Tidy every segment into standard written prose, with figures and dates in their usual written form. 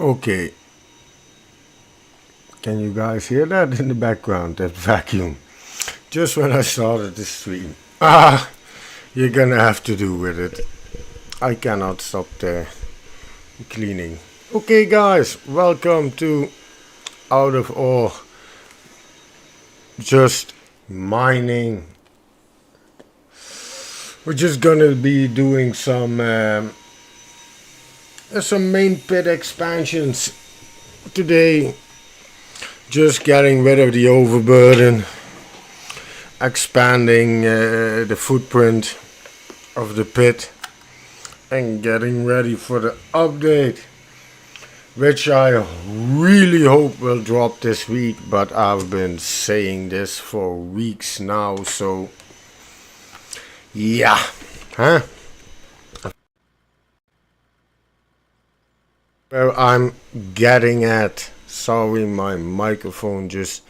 Okay, can you guys hear that in the background? That vacuum. Just when I started the stream. You're gonna have to do with it. I cannot stop the cleaning. Okay, guys, welcome to Out of Ore. Just mining. We're just gonna be doing some main pit expansions today. Just getting rid of the overburden, expanding the footprint of the pit, and getting ready for the update, which I really hope will drop this week, but I've been saying this for weeks now, so yeah, huh? Where I'm getting at, sorry my microphone just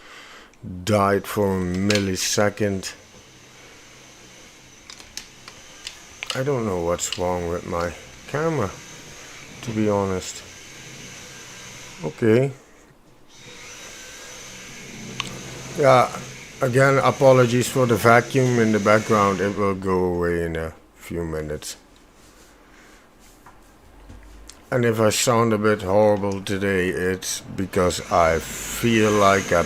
died for a millisecond. I don't know what's wrong with my camera, to be honest. Okay. Yeah, again, apologies for the vacuum in the background. It will go away in a few minutes. And if I sound a bit horrible today, it's because I feel like a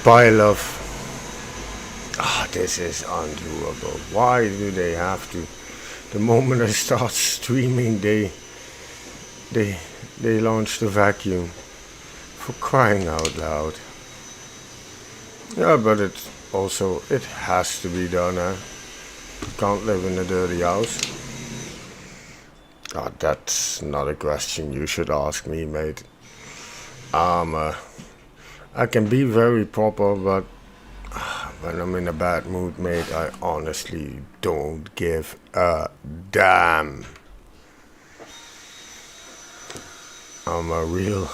pile of... this is undoable. Why do they have to? The moment I start streaming, they launch the vacuum. For crying out loud. Yeah, but it has to be done, huh? Can't live in a dirty house. God, that's not a question you should ask me, mate. I can be very proper, but when I'm in a bad mood, mate, I honestly don't give a damn. I'm a real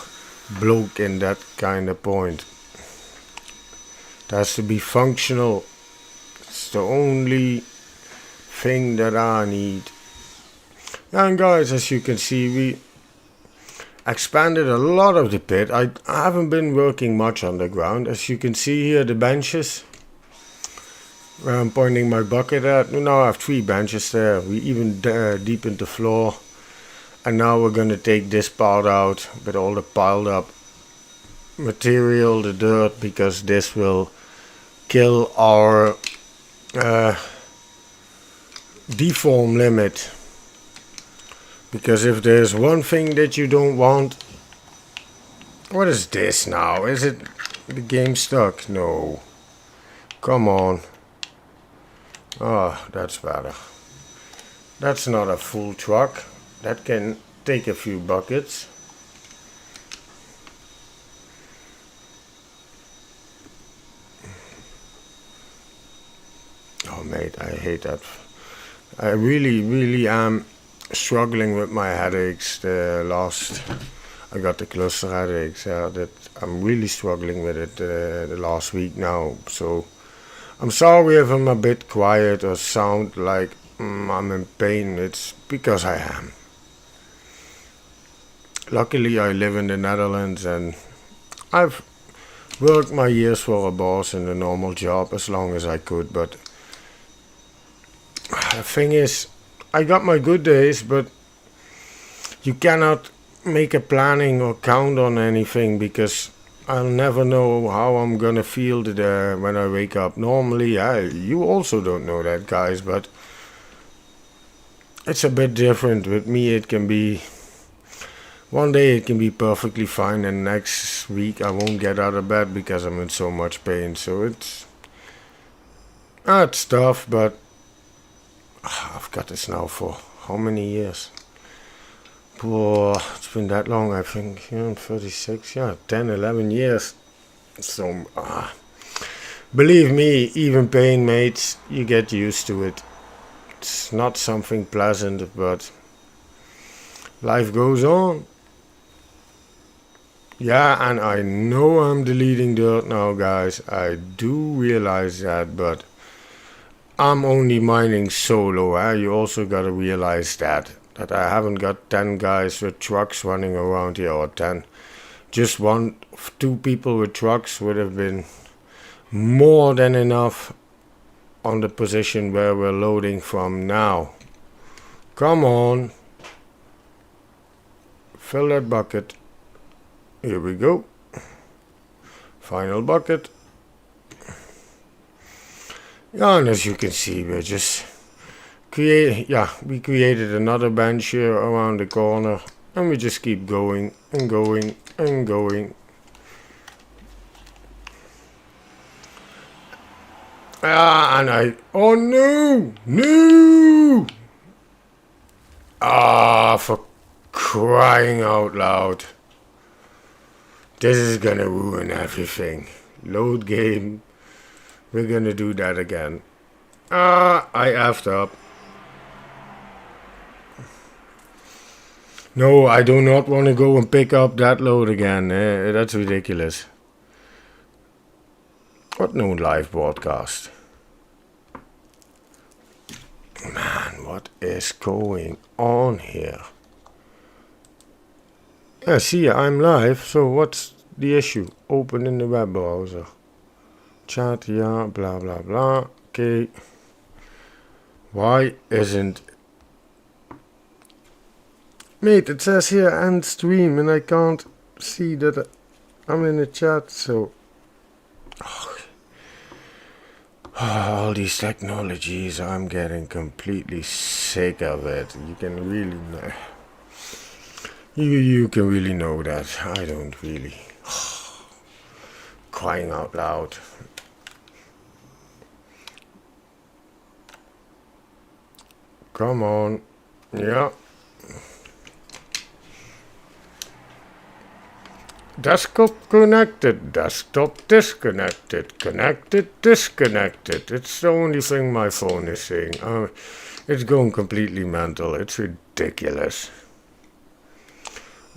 bloke in that kind of point. It has to be functional. It's the only thing that I need. And guys, as you can see, we expanded a lot of the pit. I haven't been working much underground. As you can see here, the benches where I'm pointing my bucket at. Now I have 3 benches there. We even deepened the floor. And now we're going to take this part out with all the piled up material, the dirt, because this will kill our deform limit. Because if there's one thing that you don't want... What is this now? Is it the game stuck? No. Come on. Oh, that's better. That's not a full truck. That can take a few buckets. Oh, mate, I hate that. I really am struggling with my headaches. I got the cluster headaches. That I'm really struggling with it the last week now. So I'm sorry if I'm a bit quiet or sound like I'm in pain. It's because I am. Luckily, I live in the Netherlands and I've worked my years for a boss in a normal job as long as I could. But the thing is, I got my good days, but you cannot make a planning or count on anything because I'll never know how I'm gonna feel when I wake up. Normally, you also don't know that, guys, but it's a bit different. With me, it can be... One day it can be perfectly fine, and next week I won't get out of bed because I'm in so much pain. So it's tough, but I've got this now for how many years? It's been that long, I think. I'm 36, 10, 11 years. So, believe me, even pain, mates, you get used to it. It's not something pleasant, but life goes on. Yeah, and I know I'm deleting dirt now, guys. I do realize that, but I'm only mining solo. You also gotta realize that that I haven't got 10 guys with trucks running around here, or 10. Just 2 people with trucks would have been more than enough on the position where we're loading from now. Come on. Fill that bucket. Here we go. Final bucket. Yeah, and as you can see, we're just we created another bench here around the corner, and we just keep going and going and going. Oh no! For crying out loud. This is gonna ruin everything. Load game. We're gonna do that again. I effed up. No, I do not want to go and pick up that load again. That's ridiculous. What no live broadcast? Man, what is going on here? Yeah, see, I'm live, so what's the issue? Open in the web browser. Chat, yeah, blah, blah, blah. Okay. Why isn't... Mate, it says here end stream, and I can't see that I'm in the chat, so... all these technologies, I'm getting completely sick of it. You can really... You can really know that. I don't really. Crying out loud. Come on. Yeah. Desktop connected. Desktop disconnected. Connected, disconnected. It's the only thing my phone is saying. It's going completely mental. It's ridiculous.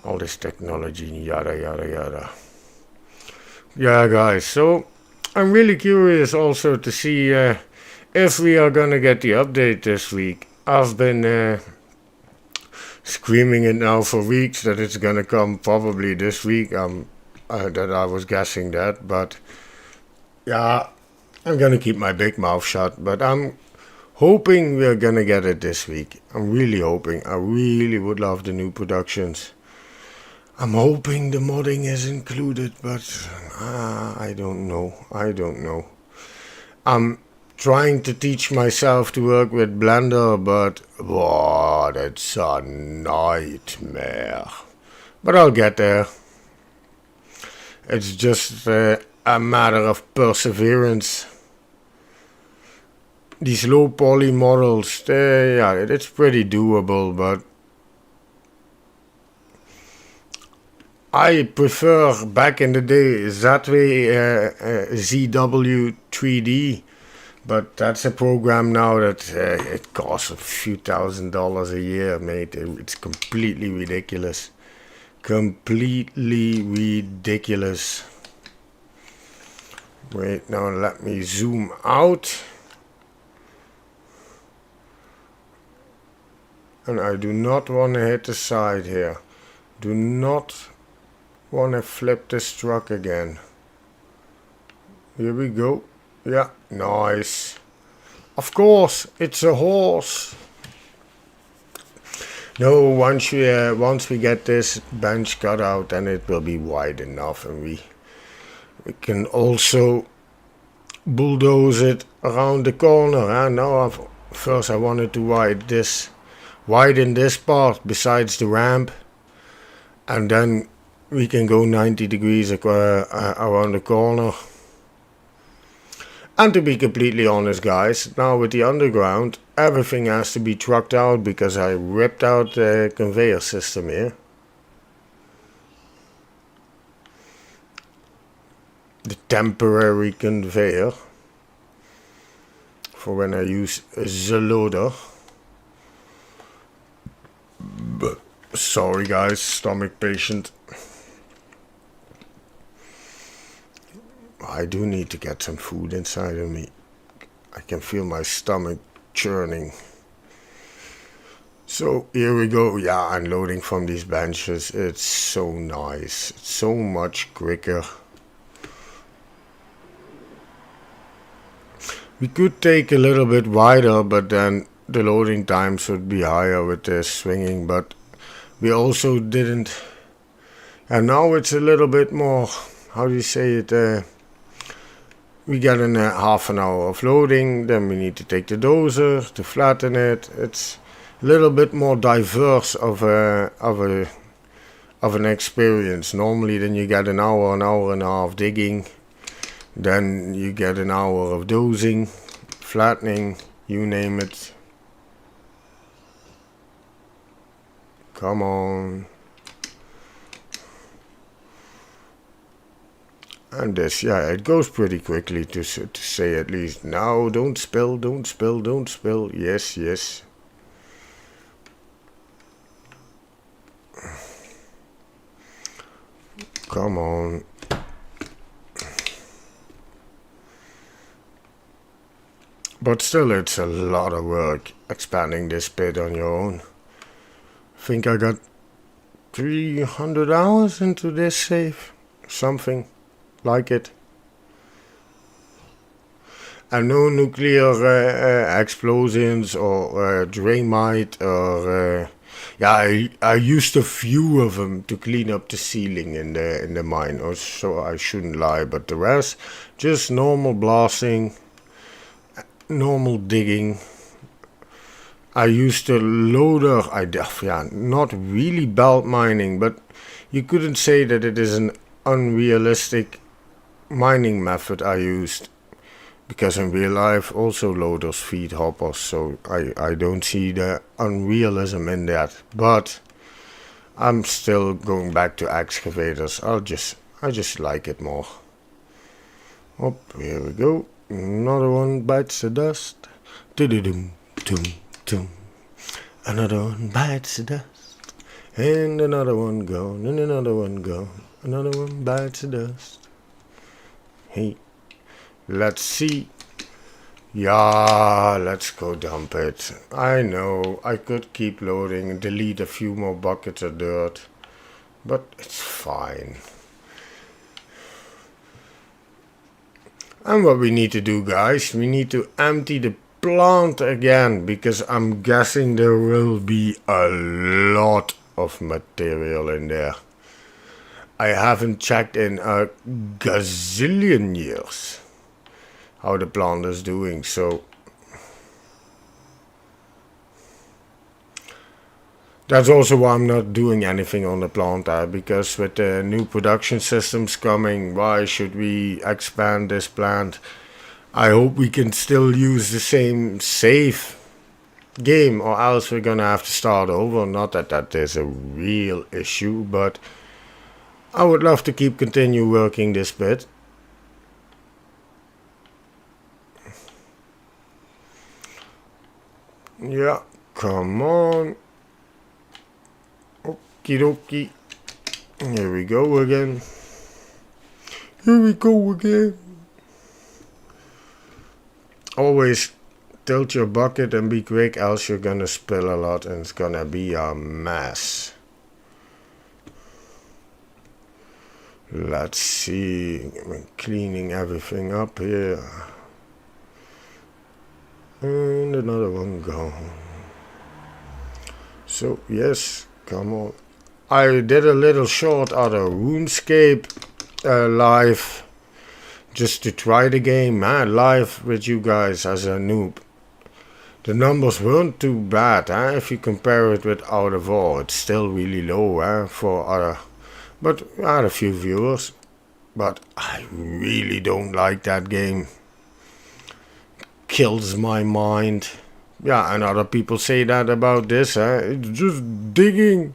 All this technology, yada yada yada. Yeah, guys, so I'm really curious also to see if we are gonna get the update this week. I've been screaming it now for weeks that it's gonna come probably this week. That I was guessing that, but yeah, I'm gonna keep my big mouth shut. But I'm hoping we're gonna get it this week. I'm really hoping. I really would love the new productions. I'm hoping the modding is included, but I don't know. I'm trying to teach myself to work with Blender, but it's a nightmare. But I'll get there. It's just a matter of perseverance. These low poly models, it's pretty doable, but I prefer back in the day ZW 3D, but that's a program now that it costs a few $1,000s a year, mate. It's completely ridiculous. Completely ridiculous. Wait, now let me zoom out. And I do not want to hit the side here. Do not want to flip this truck again. Here we go. Yeah, nice. Of course, it's a horse. No, once we get this bench cut out, then it will be wide enough, and we can also bulldoze it around the corner. Now, first I wanted to widen this part besides the ramp, and then we can go 90 degrees around the corner. And to be completely honest, guys, now with the underground, everything has to be trucked out because I ripped out the conveyor system here. The temporary conveyor for when I use the loader. But sorry guys, stomach patient. I do need to get some food inside of me. I can feel my stomach churning. So here we go. Yeah, unloading from these benches. It's so nice. It's so much quicker. We could take a little bit wider, but then the loading times would be higher with the swinging. But we also didn't. And now it's a little bit more. How do you say it? We get in a half an hour of loading. Then we need to take the dozer to flatten it. It's a little bit more diverse of an experience. Normally, then you get an hour and a half digging. Then you get an hour of dosing, flattening, you name it. Come on. And this, yeah, it goes pretty quickly to say at least. Now, don't spill, don't spill, don't spill. Yes, yes. Come on. But still, it's a lot of work expanding this bit on your own. I think I got 300 hours into this save. Something like it. And no nuclear explosions or dramite or... yeah, I used a few of them to clean up the ceiling in the mine, or so I shouldn't lie. But the rest, just normal blasting. Normal digging. I used a loader. Not really belt mining, but you couldn't say that it is an unrealistic mining method I used, because in real life also loaders feed hoppers, so I don't see the unrealism in that. But I'm still going back to excavators. I just like it more. Oh, here we go. Another one bites the dust. Dum dum dum. Another one bites the dust. And another one gone. And another one gone. Another one bites the dust. Hey, let's see. Yeah, let's go dump it. I know I could keep loading and delete a few more buckets of dirt, but it's fine. And what we need to do, guys, we need to empty the plant again, because I'm guessing there will be a lot of material in there. I haven't checked in a gazillion years how the plant is doing, so that's also why I'm not doing anything on the plant, because with the new production systems coming, why should we expand this plant? I hope we can still use the same save game, or else we're gonna have to start over. Not that that is a real issue, but I would love to continue working this bit. Yeah, come on. Okie dokie. Here we go again. Here we go again. Always tilt your bucket and be quick, else you're gonna spill a lot and it's gonna be a mess. Let's see. I'm cleaning everything up here. And another one gone. So, yes, come on. I did a little short other RuneScape live, just to try the game, live with you guys as a noob. The numbers weren't too bad, if you compare it with Out of War. It's still really low, for other, but I had a few viewers. But I really don't like that game. Kills my mind. Yeah, and other people say that about this, it's just digging.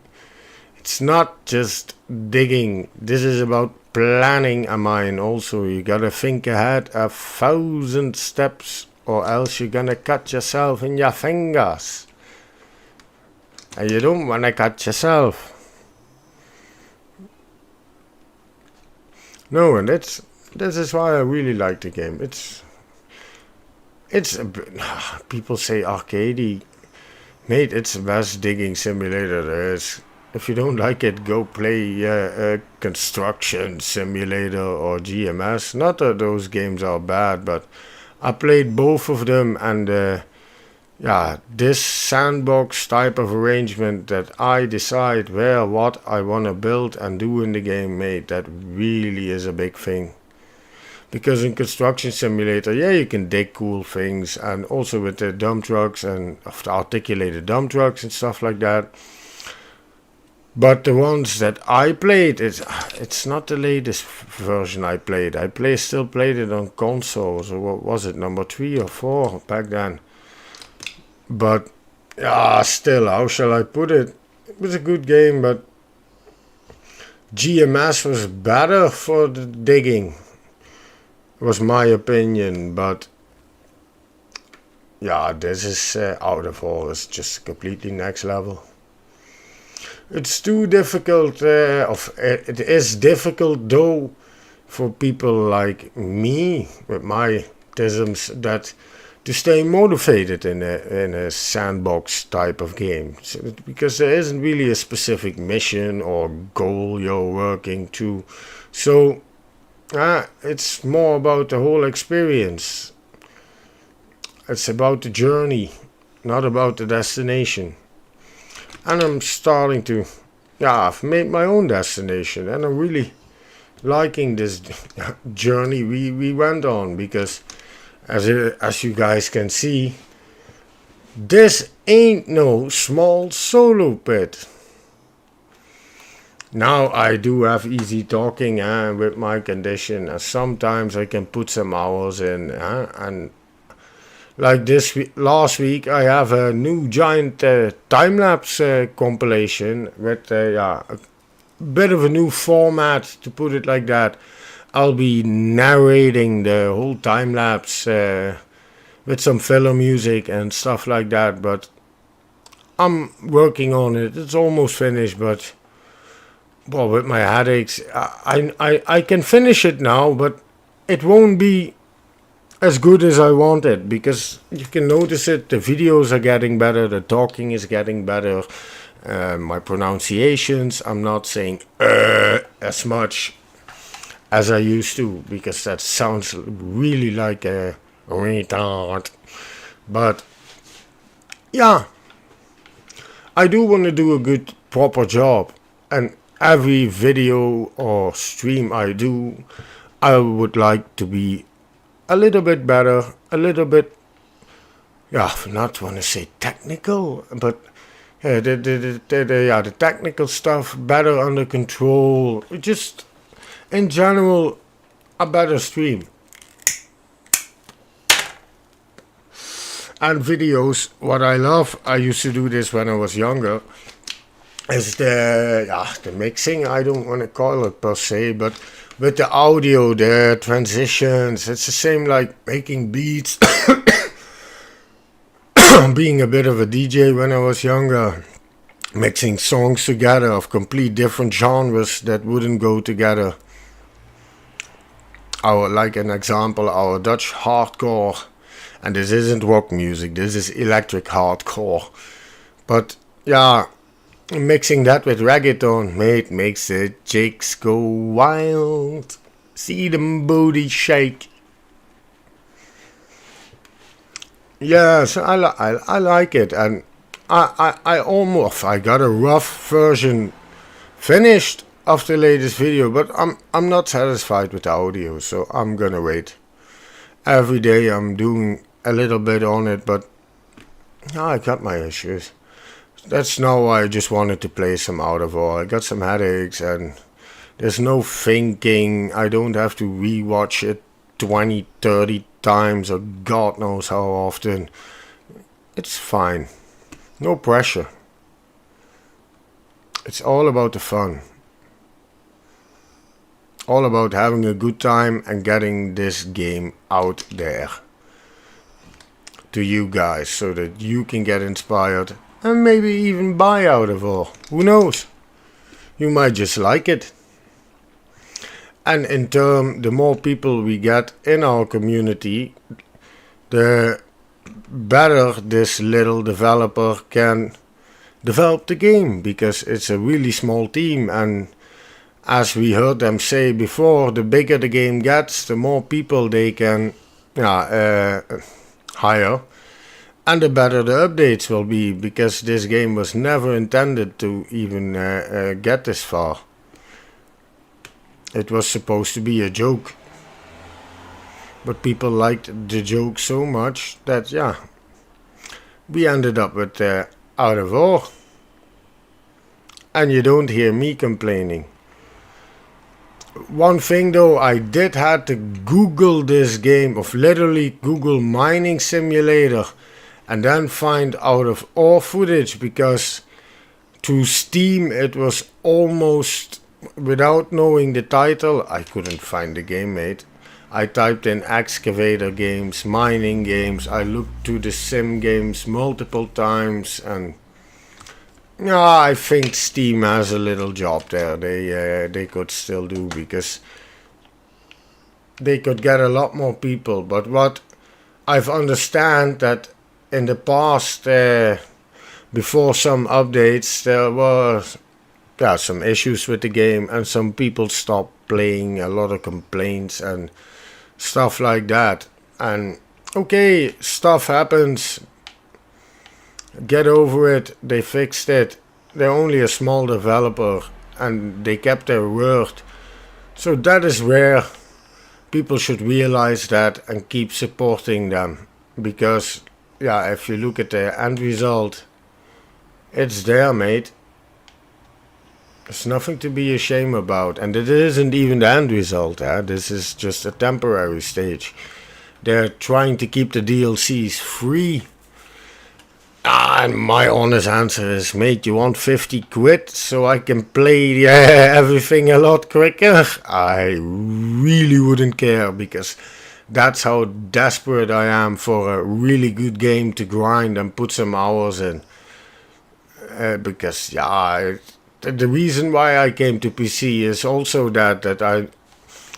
It's not just digging. This is about planning a mine also. You gotta think ahead 1,000 steps, or else you're gonna cut yourself in your fingers. And you don't wanna cut yourself. No, and this is why I really like the game. It's a bit, people say arcadey. Mate, it's the best digging simulator there is. If you don't like it, go play Construction Simulator or GMS. Not that those games are bad, but I played both of them, and yeah, this sandbox type of arrangement that I decide where what I want to build and do in the game, mate, that really is a big thing. Because in Construction Simulator, yeah, you can dig cool things, and also with the dump trucks and the articulated dump trucks and stuff like that. But the ones that I played, it's not the latest version I played. Still played it on consoles, or what was it, number 3 or 4 back then. But yeah, still, how shall I put it? It was a good game, but GMS was better for the digging. Was my opinion, but yeah, this is out of all. It's just completely next level. It's too difficult. It is difficult though for people like me with my tisms that to stay motivated in a sandbox type of game, because there isn't really a specific mission or goal you're working to. So it's more about the whole experience. It's about the journey, not about the destination. And I'm starting to, I've made my own destination, and I'm really liking this journey we went on, because as you guys can see, this ain't no small solo pit. Now I do have easy talking with my condition, and sometimes I can put some hours in, and like last week I have a new giant time-lapse compilation with a bit of a new format, to put it like that. I'll be narrating the whole time-lapse with some filler music and stuff like that, but I'm working on it. It's almost finished, but well, with my headaches, I can finish it now, but it won't be as good as I wanted, because you can notice it. The videos are getting better, the talking is getting better, my pronunciations, I'm not saying as much as I used to, because that sounds really like a retard. But yeah, I do want to do a good proper job, and every video or stream I do, I would like to be a little bit better, a little bit, not want to say technical, but the technical stuff better under control. Just in general, a better stream. And videos, what I love, I used to do this when I was younger, is the mixing. I don't want to call it per se, but with the audio, the transitions, it's the same like making beats. Being a bit of a DJ when I was younger, mixing songs together of complete different genres that wouldn't go together. Like an example, our Dutch hardcore, and this isn't rock music, this is electric hardcore. But yeah, mixing that with reggaeton, mate, makes the chicks go wild. See them booty shake. Yeah, so I like it, and I got a rough version finished of the latest video, but I'm not satisfied with the audio, so I'm gonna wait. Every day I'm doing a little bit on it, but I got my issues. That's now why I just wanted to play some out of all. I got some headaches, and there's no thinking. I don't have to rewatch it 20, 30 times, or God knows how often. It's fine. No pressure. It's all about the fun. All about having a good time and getting this game out there to you guys, so that you can get inspired and maybe even buy out of all. Who knows? You might just like it. And in turn, the more people we get in our community, the better this little developer can develop the game, because it's a really small team, and as we heard them say before, the bigger the game gets, the more people they can hire, and the better the updates will be, because this game was never intended to even get this far. It was supposed to be a joke, but people liked the joke so much that, yeah, we ended up with Out of War. And you don't hear me complaining. One thing though, I did have to Google this game, of literally Google Mining Simulator, and then find Out of War footage, because to Steam it was almost, without knowing the title, I couldn't find the game, mate. I typed in excavator games, mining games, I looked to the sim games multiple times, and I think Steam has a little job there they could still do, because they could get a lot more people. But what I've understand that in the past, before some updates, there was some issues with the game, and some people stopped playing, a lot of complaints and stuff like that. And okay, stuff happens, get over it, they fixed it. They're only a small developer, and they kept their word. So that is where people should realize that and keep supporting them, because if you look at the end result, it's there, mate. There's nothing to be ashamed about, and it isn't even the end result. This is just a temporary stage. They're trying to keep the DLCs free. And my honest answer is, mate, you want 50 quid so I can play everything a lot quicker? I really wouldn't care, because that's how desperate I am for a really good game to grind and put some hours in. Because the reason why I came to PC is also that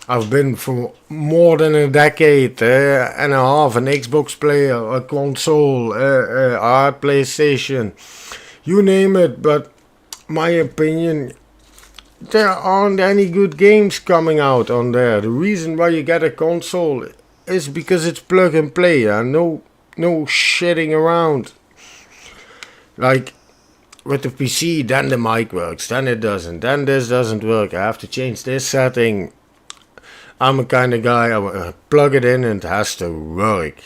I've been for more than a decade and a half an Xbox player, a console, a PlayStation, you name it. But my opinion, there aren't any good games coming out on there. The reason why you get a console is because it's plug and play, and no shitting around. Like with the PC, then the mic works, then it doesn't, then this doesn't work, I have to change this setting. I'm a kind of guy, I plug it in and it has to work.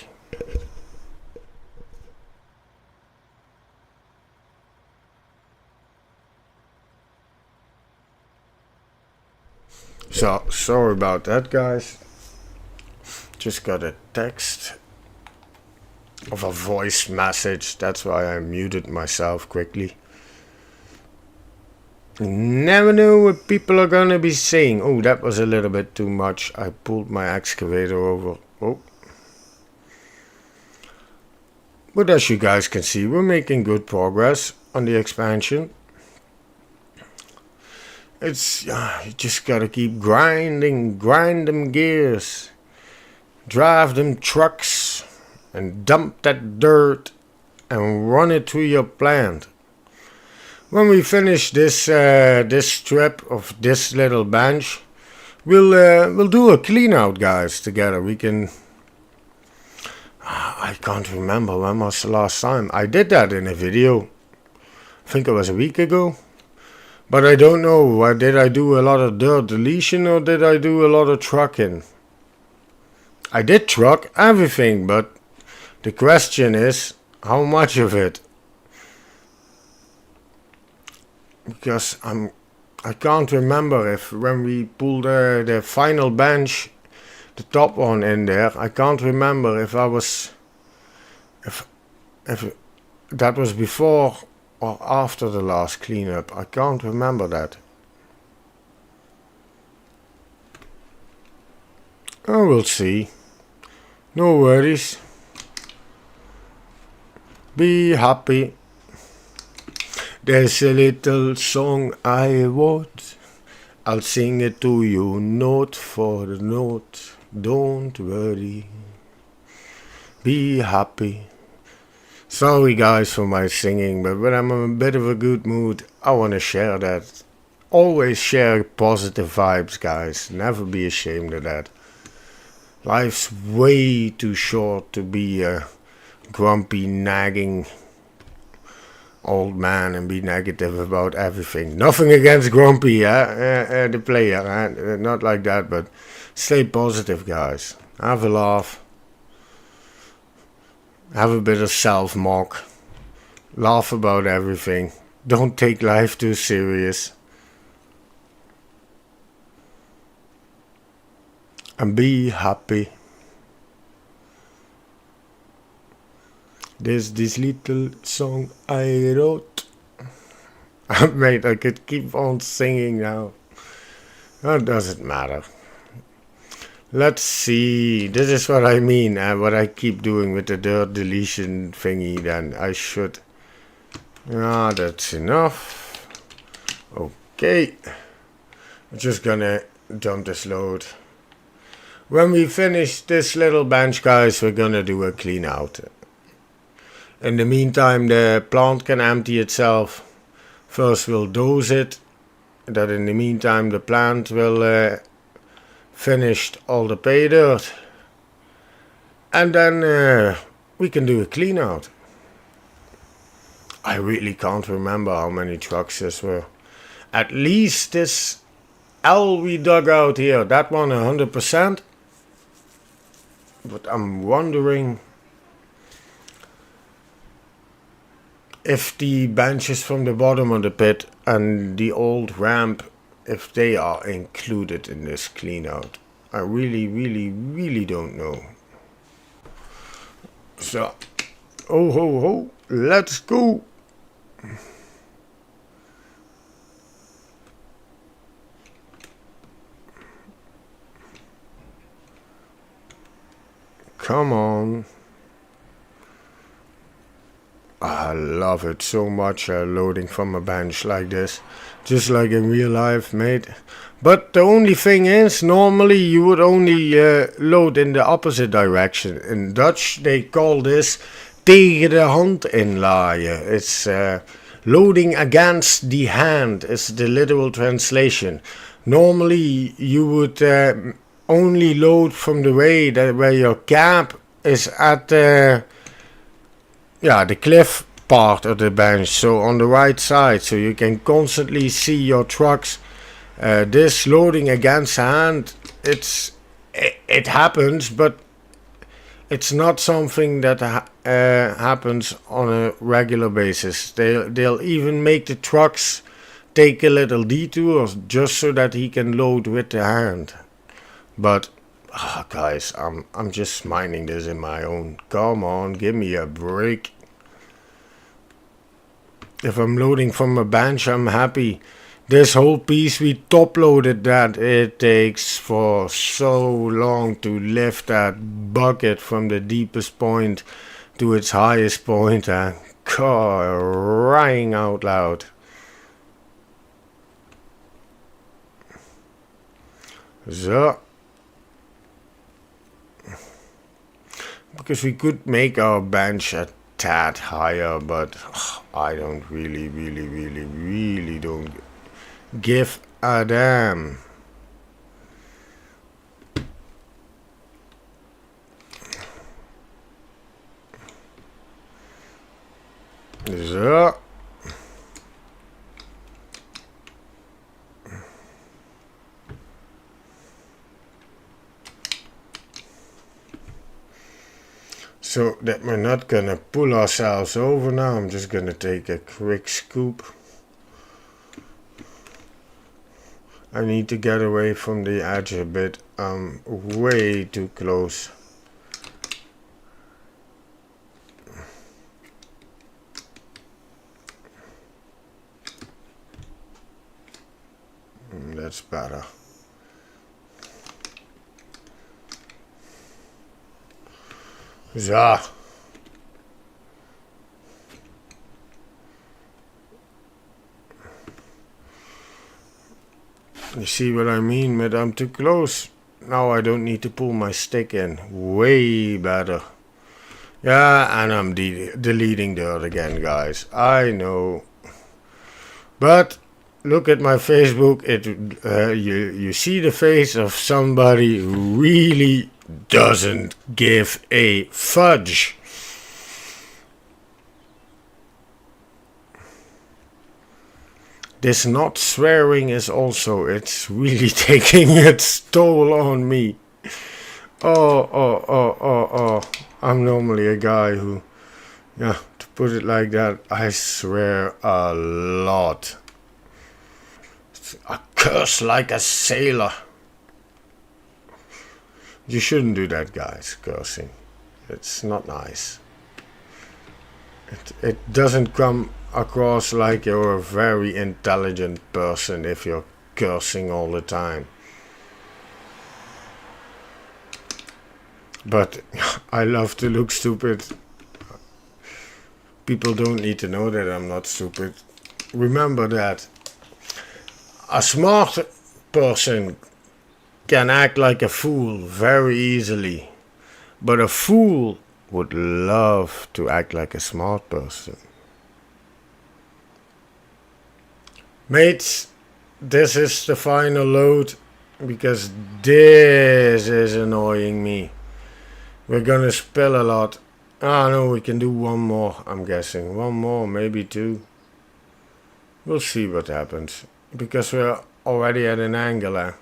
So, sorry about that, guys. Just got a text of a voice message, that's why I muted myself quickly. You never know what people are gonna be saying. Oh, that was a little bit too much. I pulled my excavator over. Oh. But as you guys can see, we're making good progress on the expansion. It's, you just gotta keep grinding, grind them gears, drive them trucks, and dump that dirt, and run it to your plant. When we finish this strip of this little bench, we'll do a clean out, guys, together. We can. I can't remember when was the last time I did that in a video. I think it was a week ago, but I don't know. Did I do a lot of dirt deletion or did I do a lot of trucking? I did truck everything, but the question is how much of it. Because I can't remember if when we pulled the final bench, the top one in there, I can't remember if I was, if that was before or after the last cleanup. I can't remember that. Oh, we'll see. No worries. Be happy. There's a little song I wrote, I'll sing it to you note for note, don't worry. Be happy. Sorry guys for my singing, but when I'm in a bit of a good mood, I want to share that. Always share positive vibes, guys. Never be ashamed of that. Life's way too short to be a grumpy, nagging old man and be negative about everything. Nothing against Grumpy, the player, not like that, but stay positive, guys. Have a laugh. Have a bit of self-mock. Laugh about everything. Don't take life too serious. And be happy. There's this little song I wrote. Mate, I could keep on singing now. That doesn't matter. Let's see. This is what I mean. What I keep doing with the dirt deletion thingy. Then I should. Ah, that's enough. Okay. I'm just gonna dump this load. When we finish this little bench, guys, we're gonna do a clean out. In the meantime, the plant can empty itself. First we'll dose it. That in the meantime the plant will finish all the pay dirt. And then we can do a clean out. I really can't remember how many trucks this were. At least this L we dug out here, that one 100%. But I'm wondering if the benches from the bottom of the pit and the old ramp, if they are included in this clean out. I really don't know. So, oh ho ho, let's go. Come on. I love it so much, loading from a bench like this. Just like in real life, mate. But the only thing is, normally you would only load in the opposite direction. In Dutch, they call this tegen de hand inlaaien. It's loading against the hand, is the literal translation. Normally, you would only load from the way that where your cap is at the cliff part of the bench, so on the right side, so you can constantly see your trucks. This loading against hand, it happens, but it's not something that happens on a regular basis. They'll even make the trucks take a little detour just so that he can load with the hand. But guys, I'm just minding this in my own. Come on, give me a break. If I'm loading from a bench, I'm happy. This whole piece, we top loaded that. It takes for so long to lift that bucket from the deepest point to its highest point. And crying out loud. So. Because we could make our bench a tad higher, but I don't really don't give a damn. So. So that we're not gonna pull ourselves over now, I'm just gonna take a quick scoop. I need to get away from the edge a bit. I'm way too close. That's better. So. You see what I mean, but I'm too close. Now I don't need to pull my stick in. Way better. Yeah, and I'm deleting that again, guys. I know. But look at my Facebook. You see the face of somebody who really doesn't give a fudge. This not swearing is also, it's really taking its toll on me. Oh. I'm normally a guy who, yeah, to put it like that, I swear a lot. I curse like a sailor. You shouldn't do that, guys, cursing. It's not nice. It doesn't come across like you're a very intelligent person if you're cursing all the time. But I love to look stupid. People don't need to know that I'm not stupid. Remember that a smart person can act like a fool very easily, but a fool would love to act like a smart person. Mates, this is the final load because this is annoying me. We're gonna spill a lot. Ah, no, we can do one more, I'm guessing. One more, maybe two. We'll see what happens. Because we're already at an angle, eh?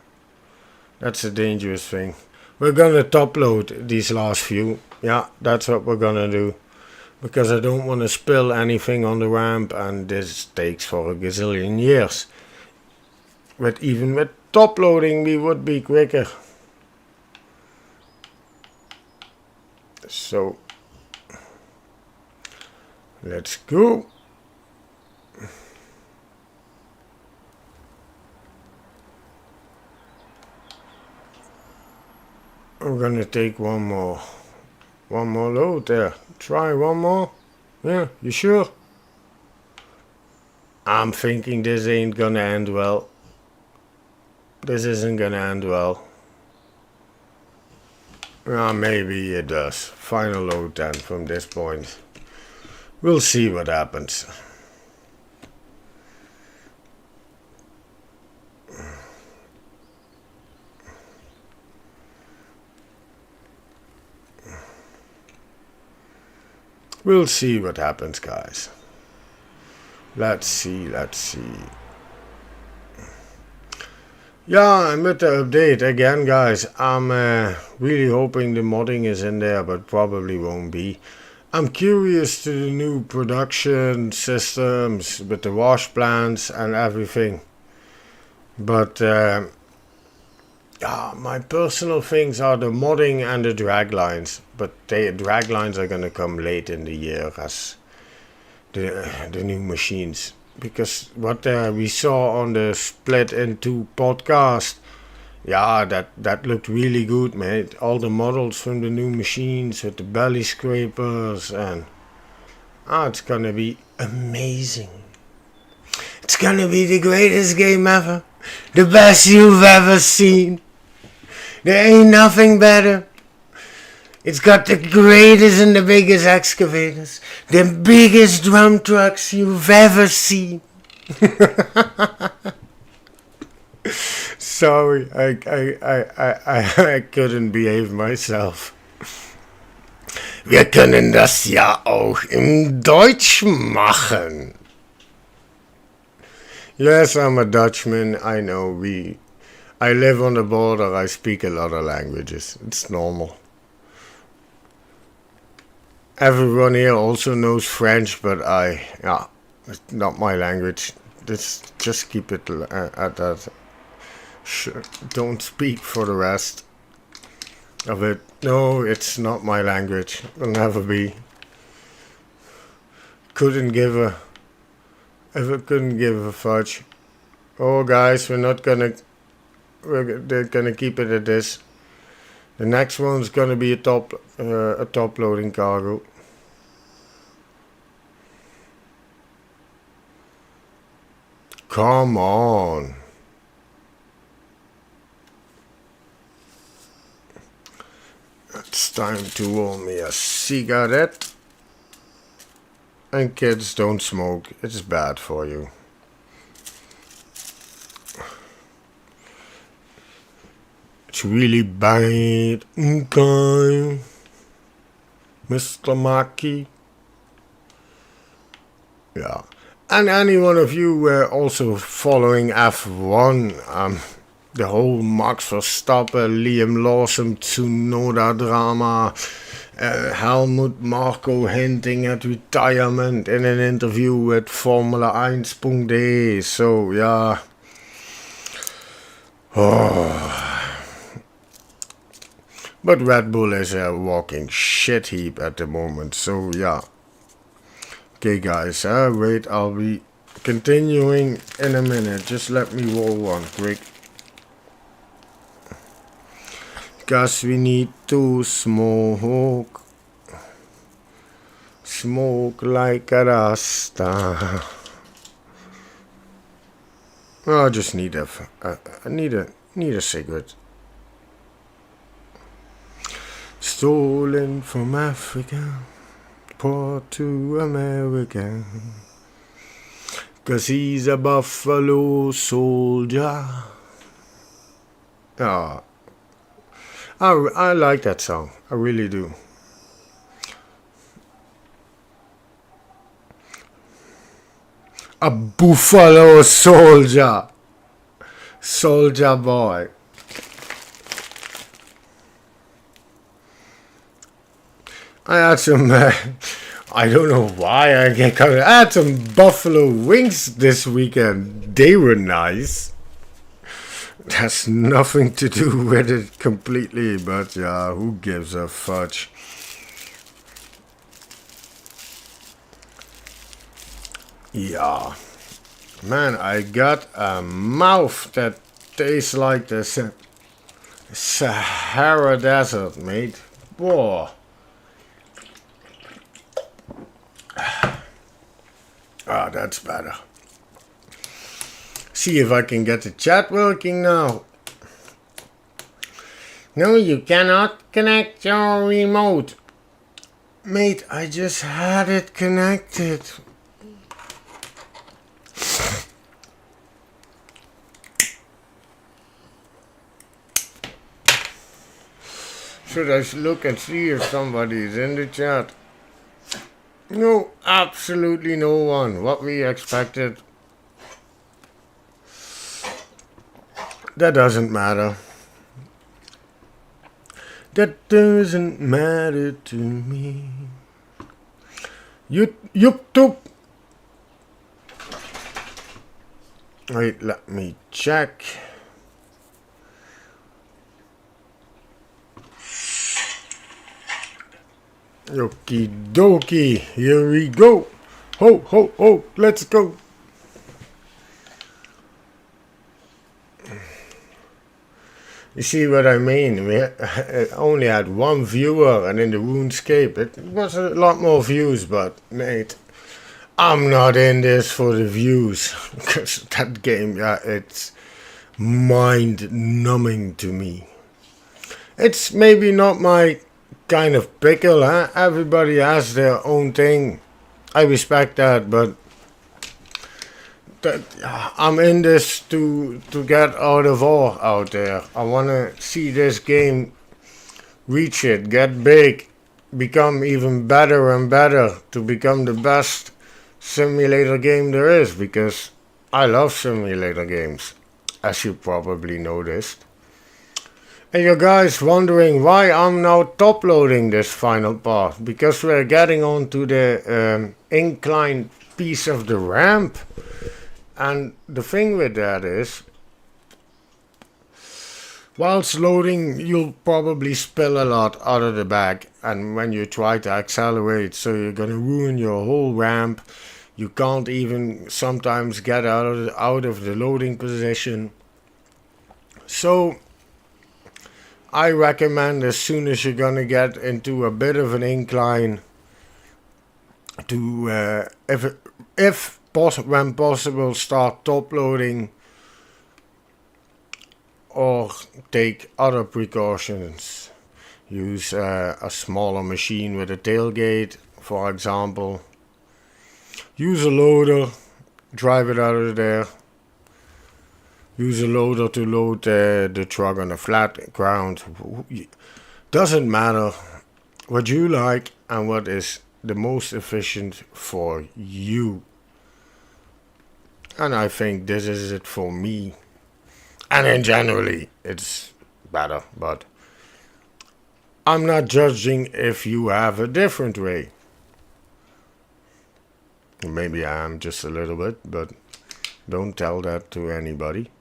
That's a dangerous thing. We're gonna top load these last few. Yeah, that's what we're gonna do. Because I don't want to spill anything on the ramp, and this takes for a gazillion years. But even with top loading, we would be quicker. So, let's go. I'm gonna take one more load there. Try one more. Yeah, you sure? I'm thinking this ain't gonna end well. This isn't gonna end well. Maybe it does. Final load then from this point. We'll see what happens. We'll see what happens, guys. Let's see. Yeah, and with the update again, guys, I'm really hoping the modding is in there, but probably won't be. I'm curious to the new production systems with the wash plants and everything. But my personal things are the modding and the drag lines. But the drag lines are gonna come late in the year as the new machines. Because what we saw on the split into podcast, yeah, that looked really good, man. All the models from the new machines with the belly scrapers, and it's gonna be amazing. It's gonna be the greatest game ever, the best you've ever seen. There ain't nothing better. It's got the greatest and the biggest excavators, the biggest drum trucks you've ever seen. Sorry, I couldn't behave myself. Wir können das ja auch in Deutsch machen. Yes, I'm a Dutchman. I know. I live on the border. I speak a lot of languages. It's normal. Everyone here also knows French, but it's not my language. Just keep it at that. Don't speak for the rest of it. No, it's not my language. Will never be. Couldn't give a fudge. Oh, guys, they're gonna keep it at this. The next one's gonna be a top loading cargo. Come on. It's time to roll me a cigarette. And kids, don't smoke. It's bad for you. It's really bad. Okay. Mr. Maki. Yeah. And any one of you also following F1, the whole Max Verstappen, Liam Lawson, Tsunoda drama, Helmut Marko hinting at retirement in an interview with Formula1.de. So, yeah. Oh. But Red Bull is a walking shit heap at the moment, so yeah. Okay guys, wait, I'll be continuing in a minute. Just let me roll one quick. Because we need to smoke. Smoke like a rasta. I just need need a cigarette. Stolen from Africa, brought to America, 'cause he's a buffalo soldier. Ah, I like that song, I really do. A buffalo soldier, soldier boy. I had some, I don't know why I get covered. I had some buffalo wings this weekend. They were nice. That's nothing to do with it completely, but yeah, who gives a fudge? Yeah. Man, I got a mouth that tastes like the Sahara Desert, mate. Whoa. Ah, that's better. See if I can get the chat working now. No, you cannot connect your remote. Mate, I just had it connected. Should I look and see if somebody's in the chat? No, absolutely no one. What we expected. That doesn't matter. That doesn't matter to me. YouTube. Wait, let me check. Okie dokie, here we go. Ho, ho, ho, let's go. You see what I mean? We only had one viewer, and in the RuneScape it was a lot more views, but mate, I'm not in this for the views. Because that game, yeah, it's mind-numbing to me. It's maybe not my kind of pickle, huh? Everybody has their own thing. I respect that, but I'm in this to get out of war out there. I want to see this game reach it, get big, become even better and better, to become the best simulator game there is, because I love simulator games, as you probably noticed. And you guys wondering why I'm now top loading this final part, because we're getting onto the inclined piece of the ramp. And the thing with that is, whilst loading, you'll probably spill a lot out of the bag, and when you try to accelerate, so you're gonna ruin your whole ramp. You can't even sometimes get out of the loading position. So I recommend, as soon as you're gonna get into a bit of an incline, to when possible, start top loading or take other precautions. Use a smaller machine with a tailgate, for example. Use a loader, drive it out of there. Use a loader to load the truck on a flat ground. Doesn't matter what you like and what is the most efficient for you. And I think this is it for me. And in generally, it's better, but I'm not judging if you have a different way. Maybe I am just a little bit, but don't tell that to anybody.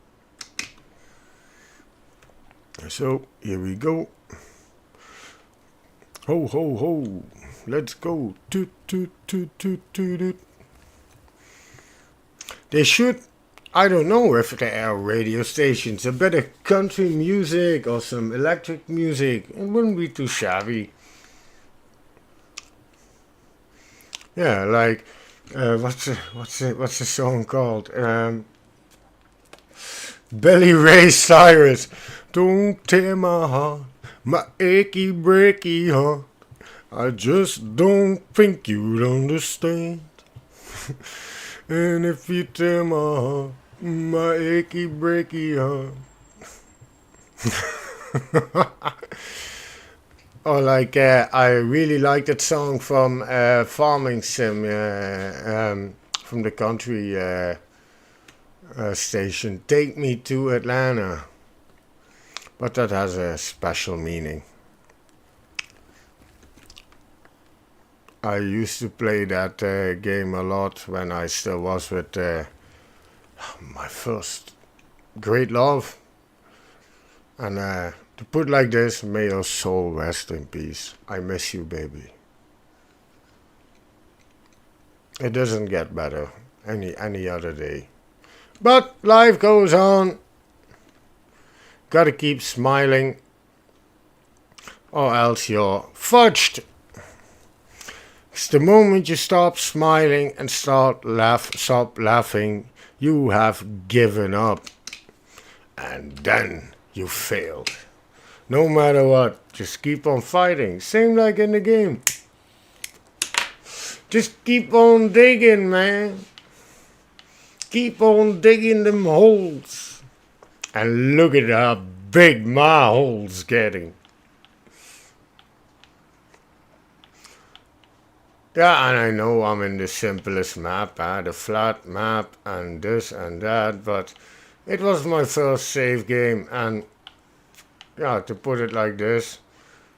So, here we go. Ho, ho, ho. Let's go. Toot, toot, toot, toot, toot, toot. They should, I don't know if there are radio stations, a bit of country music or some electric music. It wouldn't be too shabby. Yeah, like, what's the song called? Billy Ray Cyrus. Don't tear my heart, my achy breaky heart. I just don't think you'd understand. And if you tear my heart, my achy breaky heart. Or like, I really like that song from Farming Sim, from the country station, Take Me to Atlanta. But that has a special meaning. I used to play that game a lot when I still was with my first great love. And to put like this, may your soul rest in peace. I miss you, baby. It doesn't get better any other day. But life goes on. Gotta keep smiling, or else you're fudged. It's the moment you stop smiling and stop laughing, you have given up. And then you failed. No matter what, just keep on fighting. Same like in the game. Just keep on digging, man. Keep on digging them holes. And look at how big my hole's getting. Yeah, and I know I'm in the simplest map, the flat map and this and that, but it was my first save game, and yeah, to put it like this,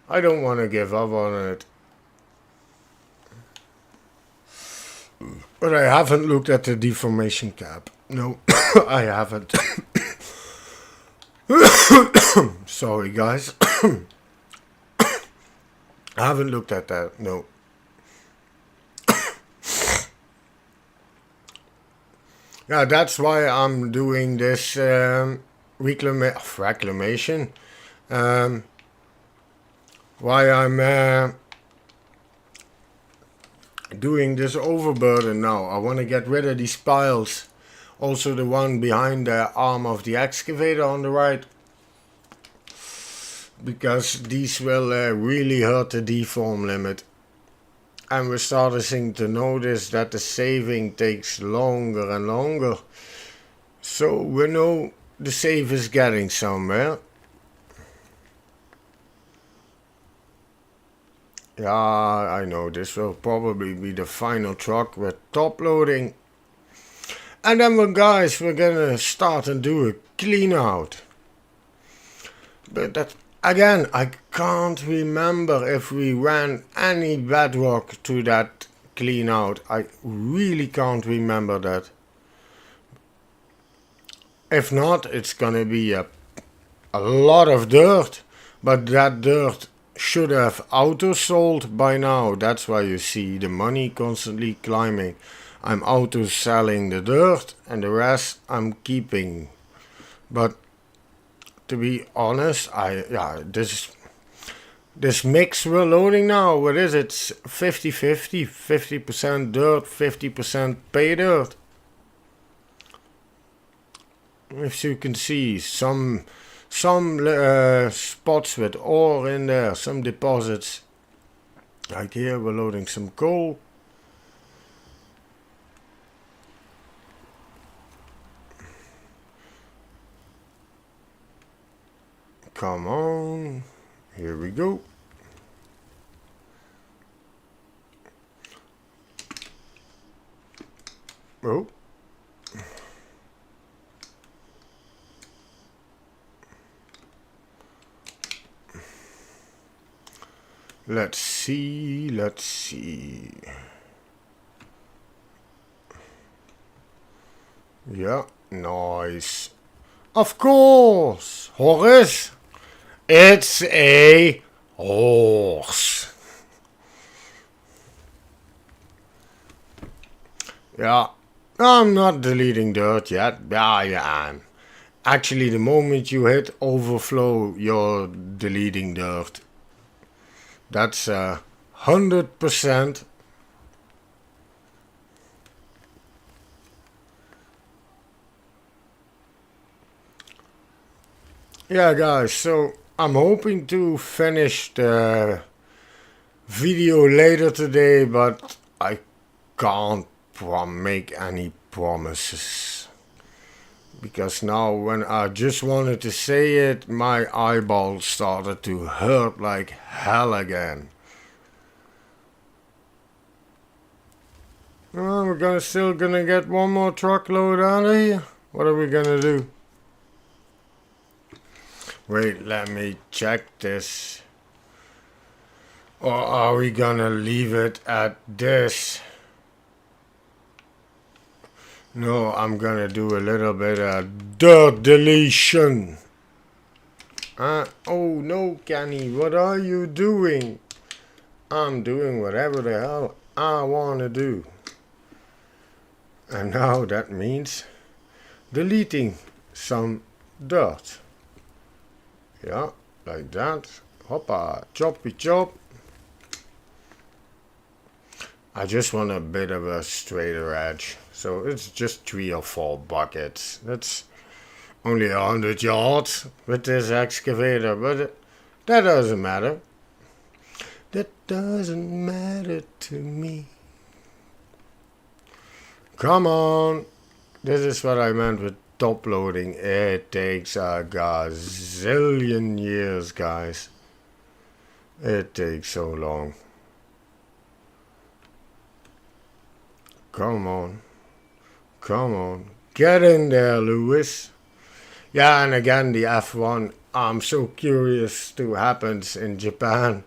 I don't want to give up on it. But I haven't looked at the deformation cap. No, I haven't. Sorry, guys. I haven't looked at that. No. Yeah, that's why I'm doing this reclamation. Why I'm doing this overburden now. I want to get rid of these piles. Also the one behind the arm of the excavator on the right. Because these will really hurt the deform limit. And we're starting to notice that the saving takes longer and longer. So we know the save is getting somewhere. Yeah, I know this will probably be the final truck with top loading. And then we're gonna start and do a clean out. But that, again, I can't remember if we ran any bedrock to that clean out. I really can't remember that. If not, it's gonna be a lot of dirt. But that dirt should have auto-sold by now. That's why you see the money constantly climbing. I'm auto-selling the dirt and the rest I'm keeping. But to be honest, this mix we're loading now, what is it? 50-50, 50% dirt, 50% pay dirt. If you can see, some some spots with ore in there, some deposits. Like here, we're loading some coal. Come on, here we go. Oh. Let's see. Yeah, nice. Of course, Horace. It's a horse. Yeah, I'm not deleting dirt yet. Yeah, I am. Actually, the moment you hit overflow, you're deleting dirt. That's 100%. Yeah, guys, so I'm hoping to finish the video later today, but I can't make any promises. Because now when I just wanted to say it, my eyeballs started to hurt like hell again. We're still gonna get one more truckload out of here. What are we gonna do? Wait, let me check this. Or are we gonna leave it at this? No, I'm gonna do a little bit of dirt deletion. Oh no, Kenny, what are you doing? I'm doing whatever the hell I wanna do. And now that means deleting some dirt. Yeah, like that. Hoppa, choppy chop. I just want a bit of a straighter edge. So it's just 3 or 4 buckets. That's only 100 yards with this excavator, but that doesn't matter. That doesn't matter to me. Come on. This is what I meant with top loading. It takes a gazillion years, guys. It takes so long. Come on. Come on. Get in there, Lewis. Yeah, and again, the F1. I'm so curious to happens in Japan.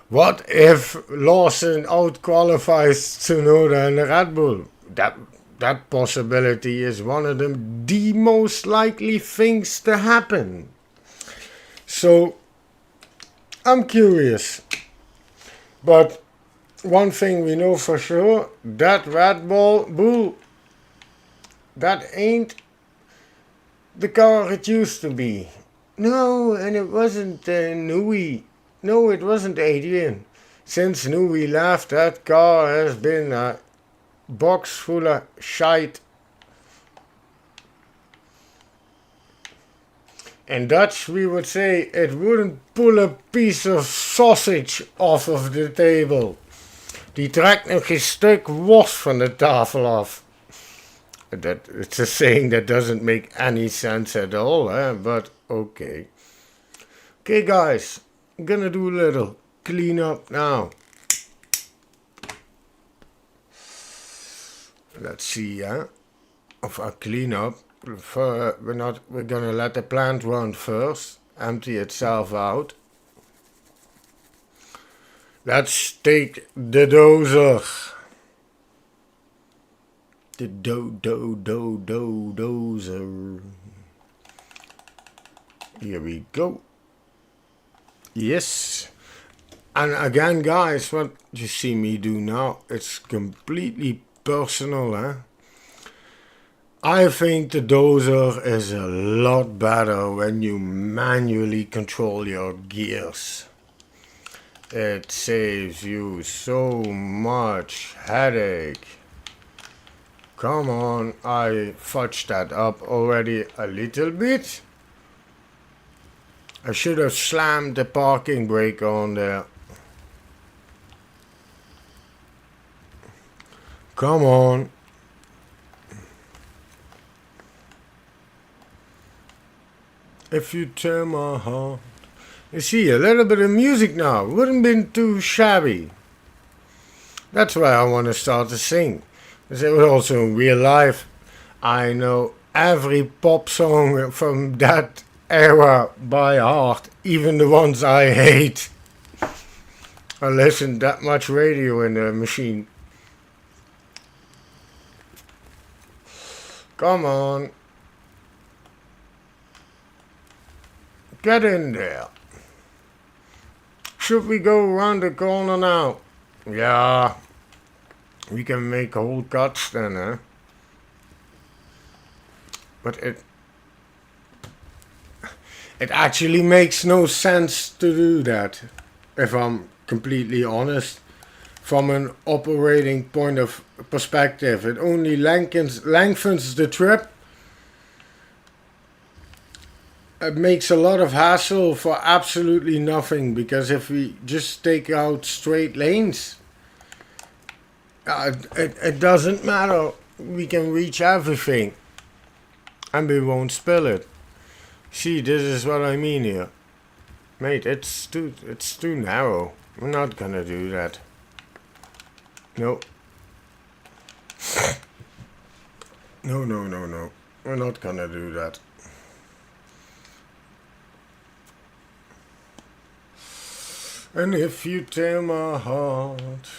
What if Lawson outqualifies Tsunoda and Red Bull? That possibility is one of the most likely things to happen. So, I'm curious. But one thing we know for sure, that Red Bull, that ain't the car it used to be. No, and it wasn't Nui. No, it wasn't Adrian. Since Nui left, that car has been a box full of shite. In Dutch, we would say it wouldn't pull a piece of sausage off of the table. Die trekt nog geen stuk worst van de tafel af. It's a saying that doesn't make any sense at all, but okay. Okay, guys, I'm gonna do a little cleanup now. Let's see, of a cleanup. We're gonna let the plant run first, empty itself out. Let's take the dozer. The dozer. Here we go. Yes. And again, guys, what you see me do now, it's completely personal, I think the dozer is a lot better when you manually control your gears. It saves you so much headache. Come on, I fudged that up already a little bit. I should have slammed the parking brake on there. Come on. If you tear my heart. You see, a little bit of music now. Wouldn't been too shabby. That's why I want to start to sing. Because it was also in real life. I know every pop song from that era by heart. Even the ones I hate. I listened that much radio in the machine. Come on. Get in there. Should we go around the corner now? Yeah. We can make whole cuts then, huh? But it actually makes no sense to do that, if I'm completely honest. From an operating point of perspective, it only lengthens the trip. It makes a lot of hassle for absolutely nothing, because if we just take out straight lanes, it doesn't matter. We can reach everything and we won't spill it. See, this is what I mean here. Mate, it's too narrow. We're not gonna do that. No. No. We're not gonna do that. And if you tear my heart.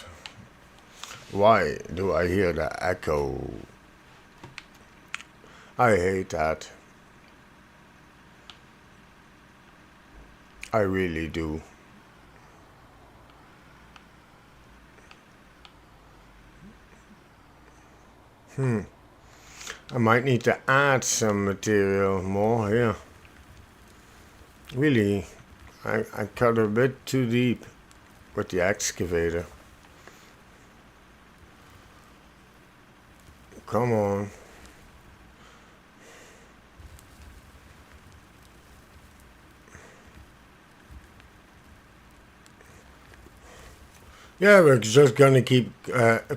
Why do I hear the echo? I hate that. I really do. I might need to add some material more here. Really, I cut a bit too deep with the excavator. Come on. Yeah, we're just gonna keep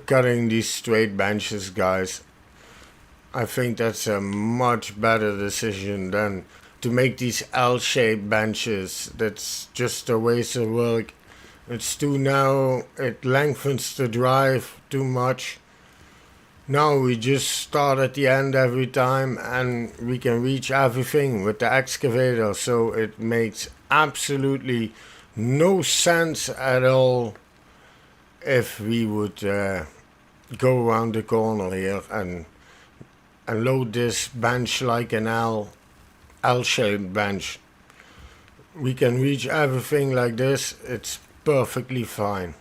cutting these straight benches, guys. I think that's a much better decision than to make these L-shaped benches. That's just a waste of work. It's too narrow, it lengthens the drive too much. Now we just start at the end every time and we can reach everything with the excavator, so it makes absolutely no sense at all if we would go around the corner here and load this bench like an L-shaped bench. We can reach everything like this. It's perfectly fine.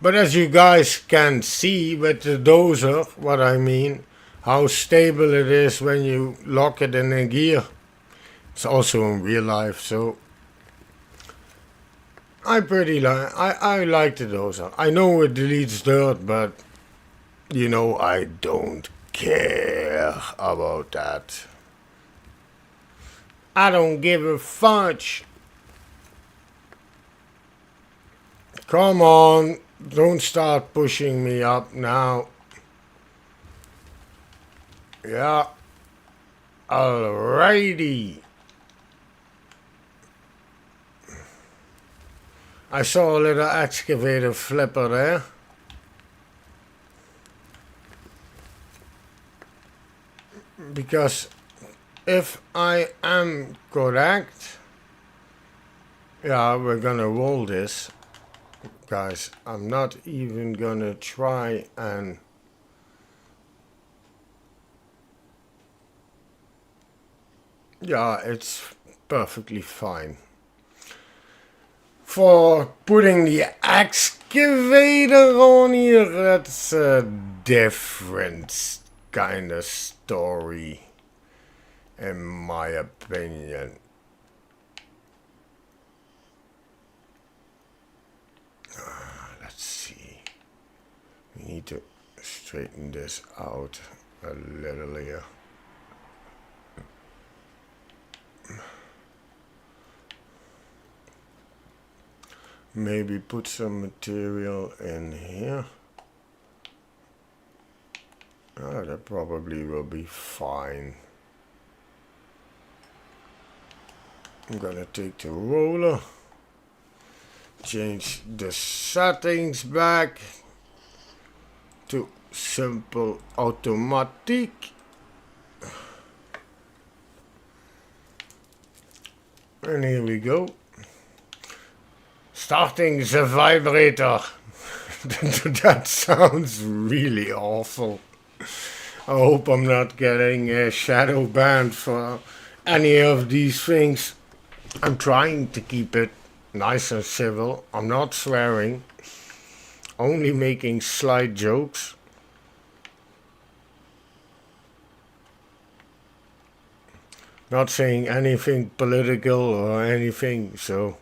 But as you guys can see with the dozer, what I mean, how stable it is when you lock it in a gear. It's also in real life, so I like the dozer. I know it deletes dirt, but you know I don't care about that. I don't give a fudge. Come on, don't start pushing me up now. Yeah, alrighty. I saw a little excavator flipper there. Because if I am correct, yeah, we're gonna roll this. Guys, I'm not even gonna try and yeah, it's perfectly fine. For putting the excavator on here, that's a different kind of story, in my opinion. Let's see. We need to straighten this out a little here. Maybe put some material in here. Oh, that probably will be fine. I'm gonna take the roller, change the settings back to simple automatic. And here we go. Starting the vibrator. That sounds really awful. I hope I'm not getting a shadow banned for any of these things. I'm trying to keep it nice and civil. I'm not swearing. Only making slight jokes. Not saying anything political or anything, so.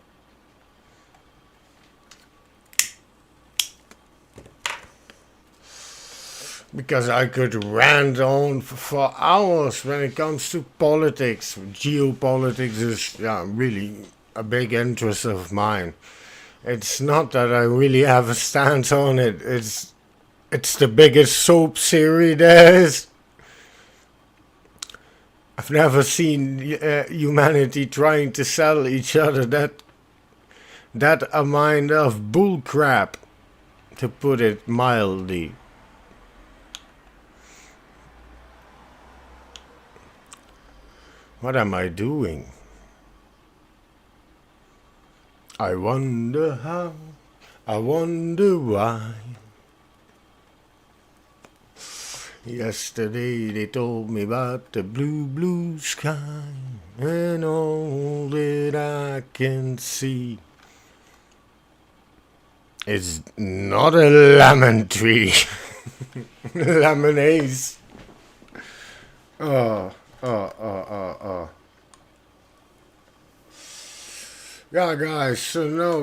Because I could rant on for hours when it comes to politics. Geopolitics is really a big interest of mine. It's not that I really have a stance on it. It's the biggest soap series there is. I've never seen humanity trying to sell each other that amount of bullcrap, to put it mildly. What am I doing? I wonder how, I wonder why. Yesterday they told me about the blue, blue sky, and all that I can see is not a lemon tree. Lemonade. Oh. Yeah, guys, so now,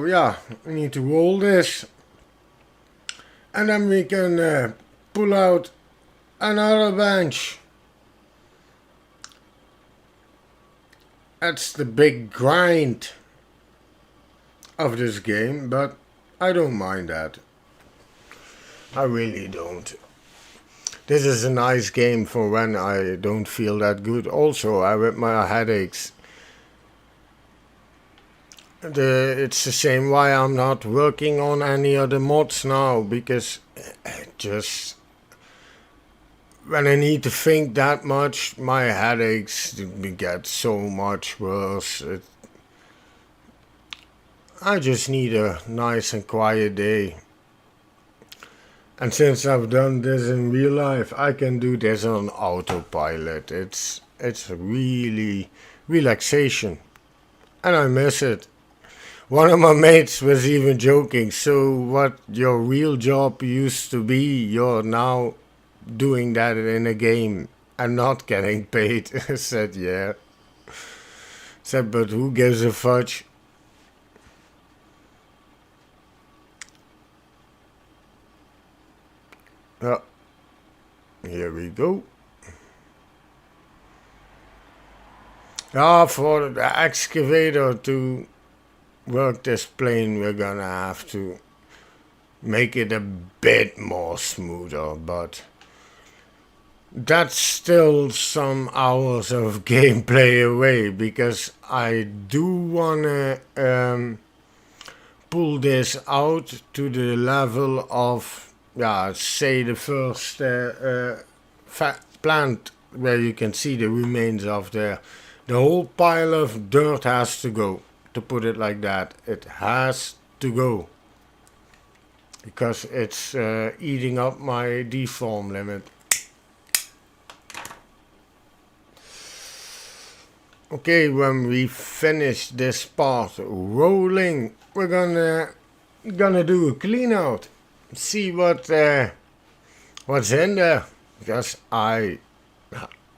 we need to roll this. And then we can pull out another bench. That's the big grind of this game, but I don't mind that. I really don't. This is a nice game for when I don't feel that good. Also, I with my headaches. It's the same why I'm not working on any other mods now, because just when I need to think that much, my headaches get so much worse. I just need a nice and quiet day. And since I've done this in real life, I can do this on autopilot. It's really relaxation. And I miss it. One of my mates was even joking, so what your real job used to be, you're now doing that in a game and not getting paid. I said, yeah. Said, but who gives a fudge? Oh, here we go. For the excavator to work this plane, we're gonna have to make it a bit more smoother, but that's still some hours of gameplay away, because I do wanna pull this out to the level of, say the first plant where you can see the remains of the whole pile of dirt has to go, to put it like that. It has to go, because it's eating up my deform limit. Okay, when we finish this part rolling, we're gonna do a clean out. See what's in there, because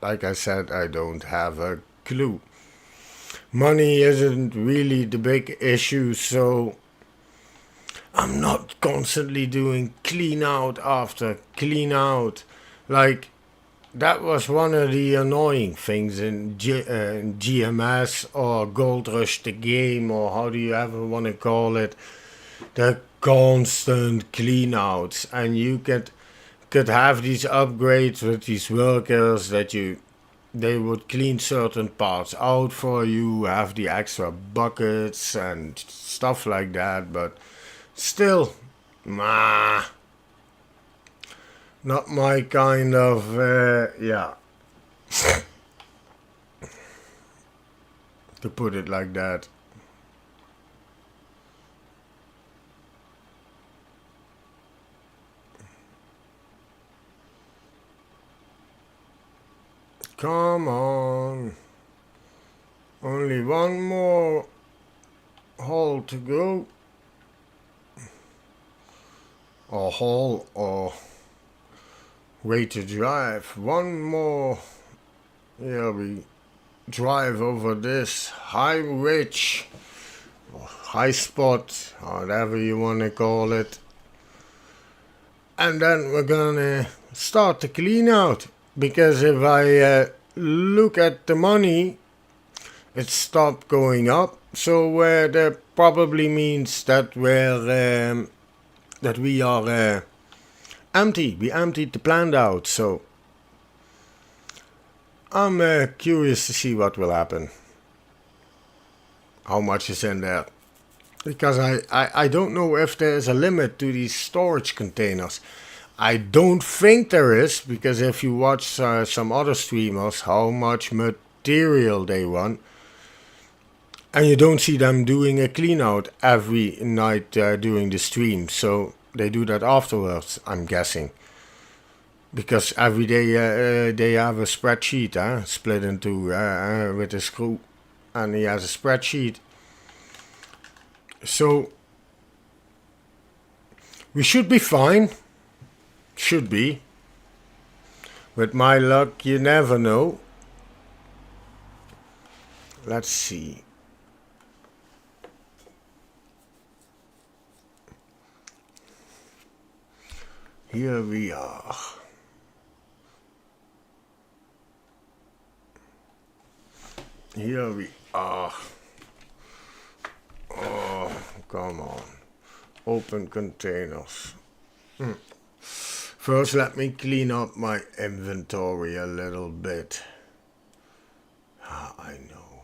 like I said, I don't have a clue. Money isn't really the big issue, so I'm not constantly doing clean out after clean out. Like, that was one of the annoying things in GMS or Gold Rush the game, or how do you ever want to call it. the constant clean outs, and you could have these upgrades with these workers that they would clean certain parts out for you, have the extra buckets and stuff like that, but still, nah, not my kind of, yeah, to put it like that. Come on. Only one more hole to go. Or hole or way to drive. One more. Here we drive over this high ridge. Or high spot. Whatever you want to call it. And then we're gonna start the clean out. Because if I look at the money, it stopped going up. So that probably means that we are empty. We emptied the plant out. So I'm curious to see what will happen. How much is in there? Because I don't know if there's a limit to these storage containers. I don't think there is, because if you watch some other streamers, how much material they want, and you don't see them doing a clean out every night during the stream, so they do that afterwards, I'm guessing. Because every day they have a spreadsheet split into with his crew, and he has a spreadsheet. So we should be fine. Should be. With my luck, you never know. Let's see. Here we are. Here we are. Oh, come on. Open containers. First, let me clean up my inventory a little bit. I know.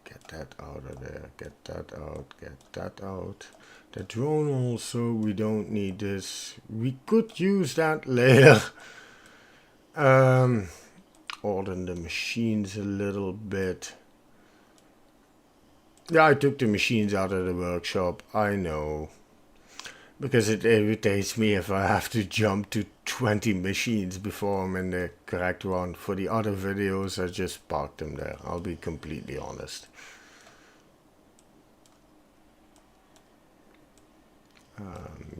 Get that out of there. Get that out. Get that out. The drone also, we don't need this. We could use that later. Order the machines a little bit. Yeah, I took the machines out of the workshop. I know. Because it irritates me if I have to jump to 20 machines before I'm in the correct one. For the other videos, I just parked them there. I'll be completely honest.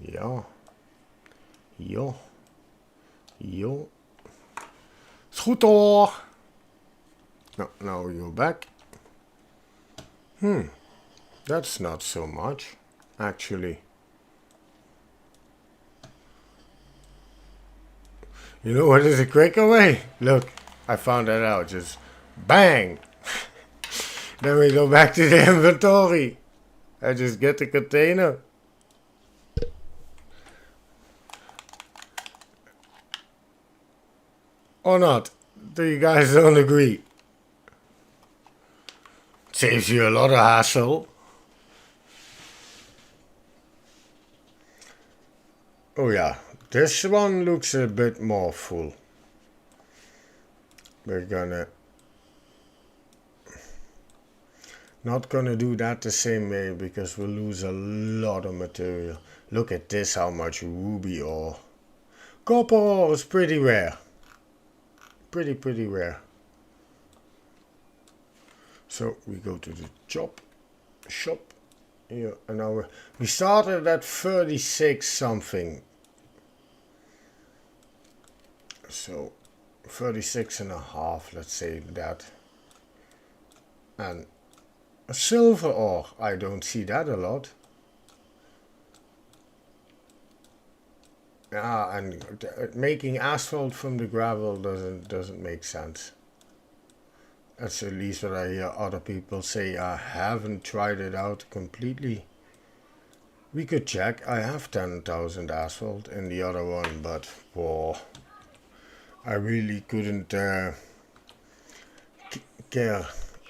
Ja. Jo. Jo. Is goed hoor. No, now we go back. That's not so much, actually. You know what is a quicker way? Look, I found that out. Just bang. Then we go back to the inventory. I just get the container. Or not? Do you guys don't agree? Saves you a lot of hassle. Oh yeah, this one looks a bit more full. We're not gonna do that the same way because we'll lose a lot of material. Look at this, how much ruby ore. Copper ore is pretty rare. Pretty rare. So we go to the shop here, and now we started at 36 something. So 36 and a half, let's say that. And a silver ore, I don't see that a lot. And making asphalt from the gravel doesn't make sense. That's at least what I hear other people say. I haven't tried it out completely. We could check. I have 10,000 asphalt in the other one, but whoa, I really couldn't care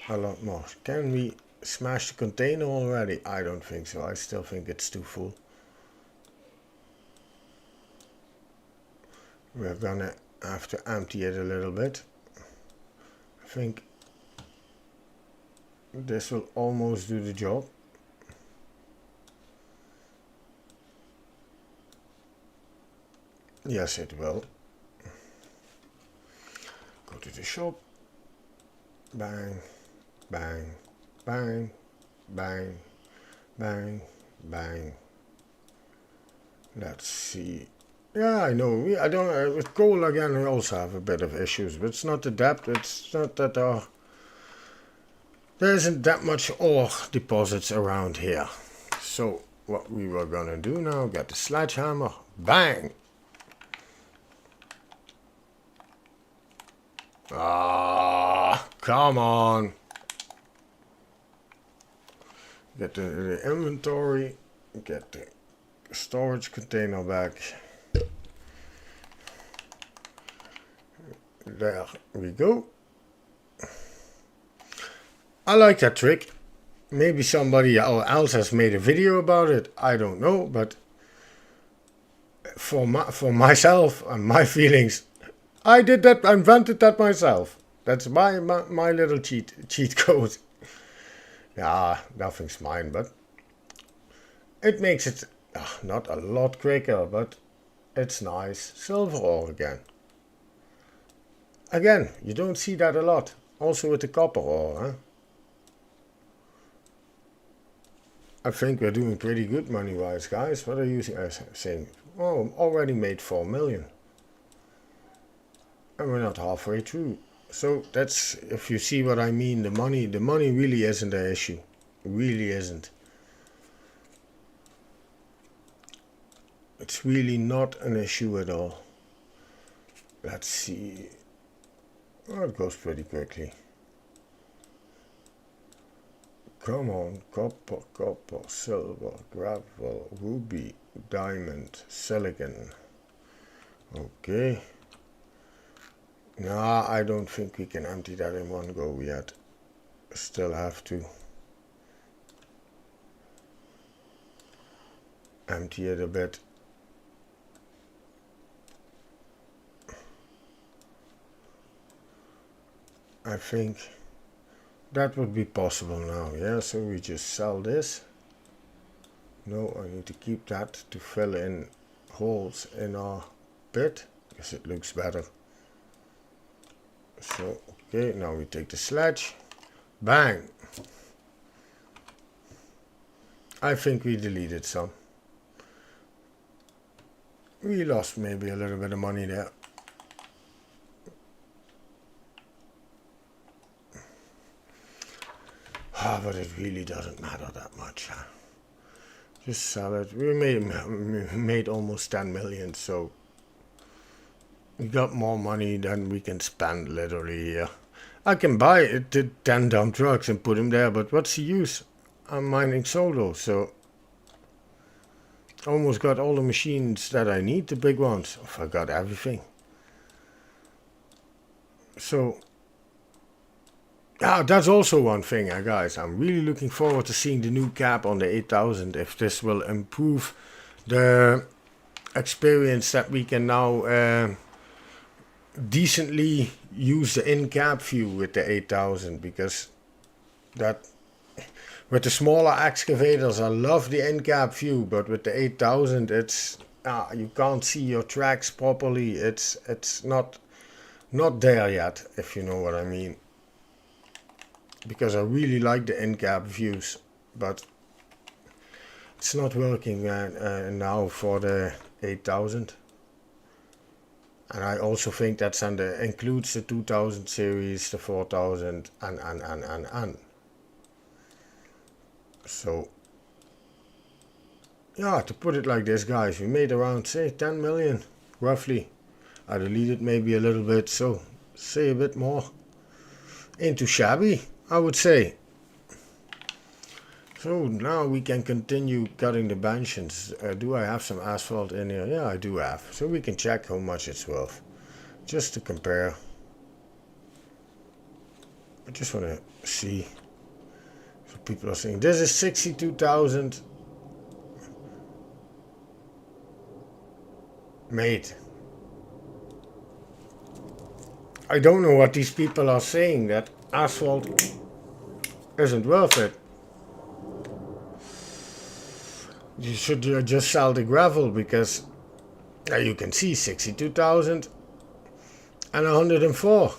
a lot more. Can we smash the container already? I don't think so. I still think it's too full. We're gonna have to empty it a little bit. I think this will almost do the job. Yes, it will. Go to the shop. Bang, bang, bang, bang, bang, bang. Let's see. Yeah, I know. I don't. With coal again, I also have a bit of issues, but it's not the depth. It's not that there isn't that much ore deposits around here. So what we were gonna do now? Get the sledgehammer. Bang. Ah, come on. Get the inventory. Get the storage container back. There we go. I like that trick. Maybe somebody else has made a video about it. I don't know, but for myself and my feelings, I did that. I invented that myself. That's my little cheat code. Yeah, nothing's mine, but it makes it not a lot quicker, but it's nice. Silver ore again. Again, you don't see that a lot. Also with the copper ore, huh? I think we're doing pretty good money-wise, guys. What are you saying? Oh, already made 4 million. And we're not halfway through. So that's, if you see what I mean, the money really isn't an issue. It really isn't. It's really not an issue at all. Let's see. Oh, it goes pretty quickly. Come on, copper, silver, gravel, ruby, diamond, silicon. Okay. Nah, I don't think we can empty that in one go yet. Still have to empty it a bit. I think that would be possible now. Yeah, so we just sell this. No, I need to keep that to fill in holes in our pit because it looks better. So, okay, now we take the sledge. Bang! I think we deleted some. We lost maybe a little bit of money there. But it really doesn't matter that much. Just sell it. We made almost 10 million, so we got more money than we can spend literally here. I can buy it, 10 dump trucks and put them there, but what's the use? I'm mining solo, so almost got all the machines that I need, the big ones. I got everything. So that's also one thing, guys. I'm really looking forward to seeing the new cap on the 8000. If this will improve the experience that we can now decently use the in-cap view with the 8000, because that with the smaller excavators I love the in-cap view, but with the 8000 it's you can't see your tracks properly. It's not there yet, if you know what I mean. Because I really like the in-cap views, but it's not working now for the 8000. And I also think that's includes the 2000 series, the 4000, and. So, yeah, to put it like this, guys, we made around, say, 10 million, roughly. I deleted maybe a little bit, so say a bit more. Ain't too shabby, I would say. So now we can continue cutting the benches. Do I have some asphalt in here? Yeah, I do have. So we can check how much it's worth. Just to compare. I just want to see. So people are saying this is 62,000 made. I don't know what these people are saying, that asphalt isn't worth it. You should just sell the gravel, because you can see 62,000 and 104.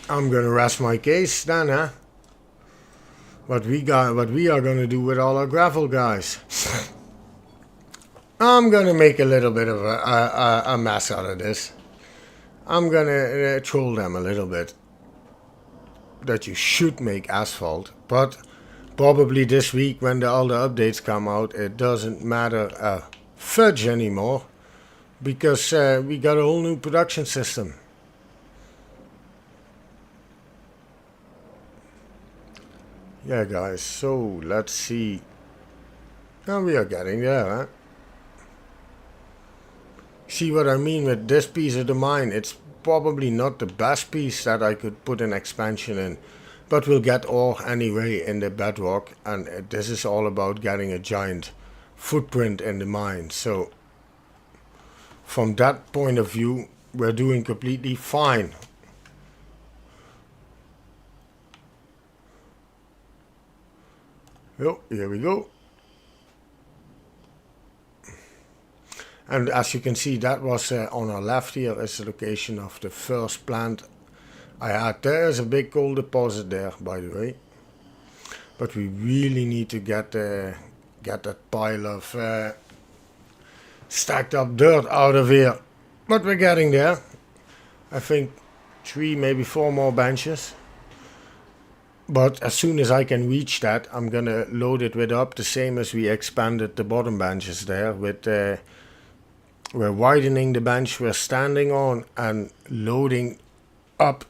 I'm gonna rest my case then, huh? What we are gonna do with all our gravel guys. I'm gonna make a little bit of a mess out of this. I'm gonna troll them a little bit. That you should make asphalt, but probably this week when all the updates come out, it doesn't matter fudge anymore, because we got a whole new production system. Yeah, guys, so let's see. Now we are getting there, huh? See what I mean with this piece of the mine? It's probably not the best piece that I could put an expansion in, but we'll get ore anyway in the bedrock, and this is all about getting a giant footprint in the mine. So from that point of view, we're doing completely fine. Oh, here we go. And as you can see, that was on our left here is the location of the first plant I had. There is a big gold deposit there, by the way. But we really need to get that pile of stacked up dirt out of here. But we're getting there. I think 3, maybe 4 more benches. But as soon as I can reach that, I'm gonna load it with up, the same as we expanded the bottom benches there. With we're widening the bench we're standing on and loading up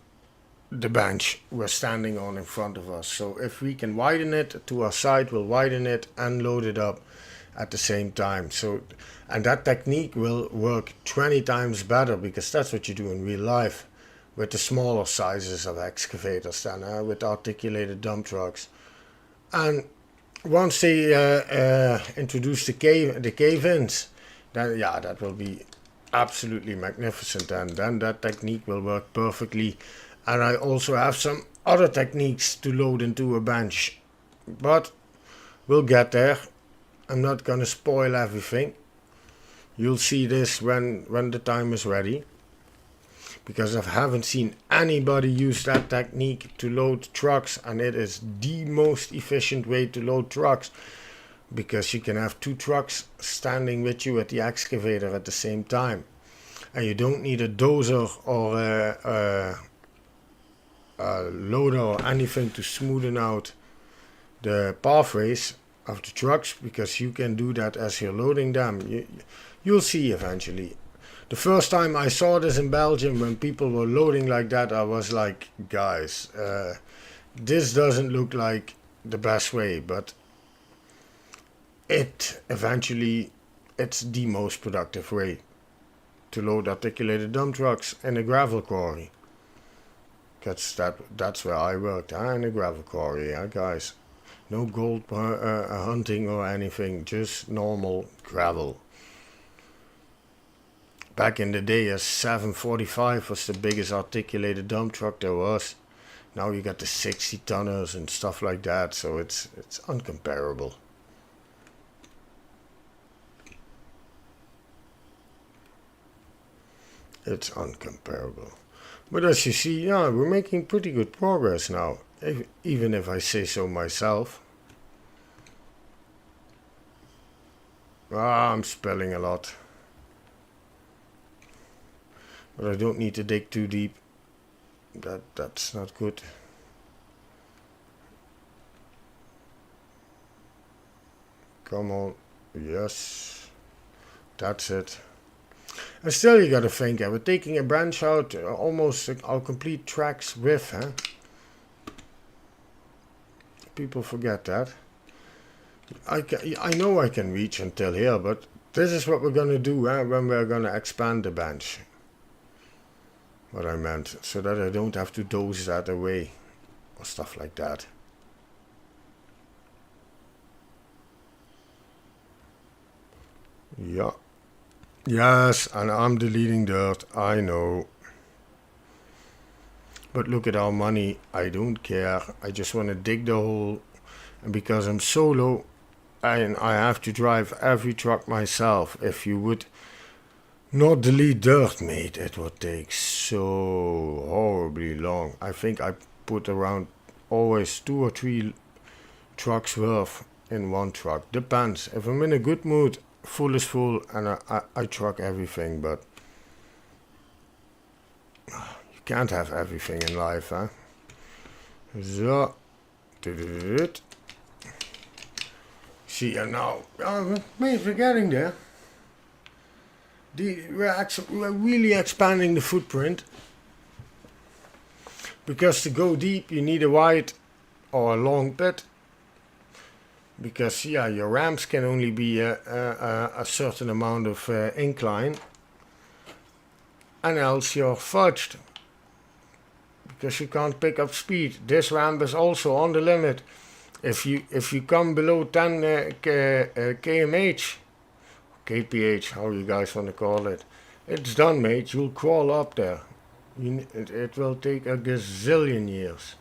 the bench we're standing on in front of us. So if we can widen it to our side, we'll widen it and load it up at the same time. So, and that technique will work 20 times better, because that's what you do in real life with the smaller sizes of excavators than with articulated dump trucks. And once they introduce the cave-ins, then yeah, that will be absolutely magnificent, and then that technique will work perfectly. And I also have some other techniques to load into a bench, but we'll get there. I'm not gonna spoil everything. You'll see this when the time is ready, because I haven't seen anybody use that technique to load trucks, and it is the most efficient way to load trucks, because you can have 2 trucks standing with you at the excavator at the same time, and you don't need a dozer or a loader or anything to smoothen out the pathways of the trucks, because you can do that as you're loading them. You'll see eventually. The first time I saw this in Belgium, when people were loading like that, I was like, guys, this doesn't look like the best way, but it's the most productive way to load articulated dump trucks in a gravel quarry. That's where I worked, in a gravel quarry, guys. No gold hunting or anything, just normal gravel. Back in the day, a 745 was the biggest articulated dump truck there was. Now you got the 60 tonners and stuff like that, so it's uncomparable. It's uncomparable. But as you see, yeah, we're making pretty good progress now, even if I say so myself. I'm spelling a lot. But I don't need to dig too deep. That's not good. Come on. Yes. That's it. And still you gotta think, we're taking a branch out almost our complete track's width, huh? people forget that. I know I can reach until here, but this is what we're gonna do when we're gonna expand the bench. What I meant, so that I don't have to dose that away or stuff like that. Yeah. Yes, and I'm deleting dirt, I know. But look at our money, I don't care. I just want to dig the hole. And because I'm solo, and I have to drive every truck myself. If you would not delete dirt, mate, it would take so horribly long. I think I put around always 2 or 3 trucks worth in one truck. Depends. If I'm in a good mood, full is full, and I truck everything, but you can't have everything in life, huh? So, see, and now, we're getting there. We're really expanding the footprint. Because to go deep, you need a wide or a long pit. Because, yeah, your ramps can only be a certain amount of incline. And else you're fudged. Because you can't pick up speed. This ramp is also on the limit. If you come below 10 kmh, kph, how you guys want to call it, it's done, mate. You'll crawl up there. It will take a gazillion years.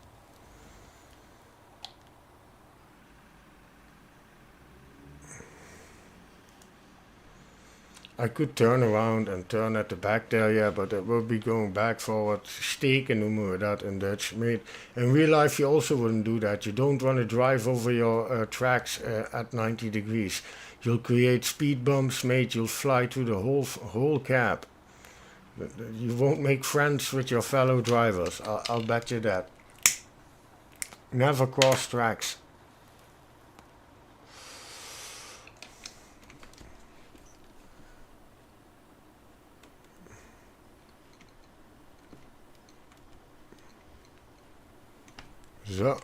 I could turn around and turn at the back there, yeah, but it will be going back, forward, steken noemen we dat in Dutch, mate. In real life you also wouldn't do that. You don't want to drive over your tracks at 90 degrees. You'll create speed bumps, mate. You'll fly through the whole cab. You won't make friends with your fellow drivers, I'll bet you that. Never cross tracks. Zo.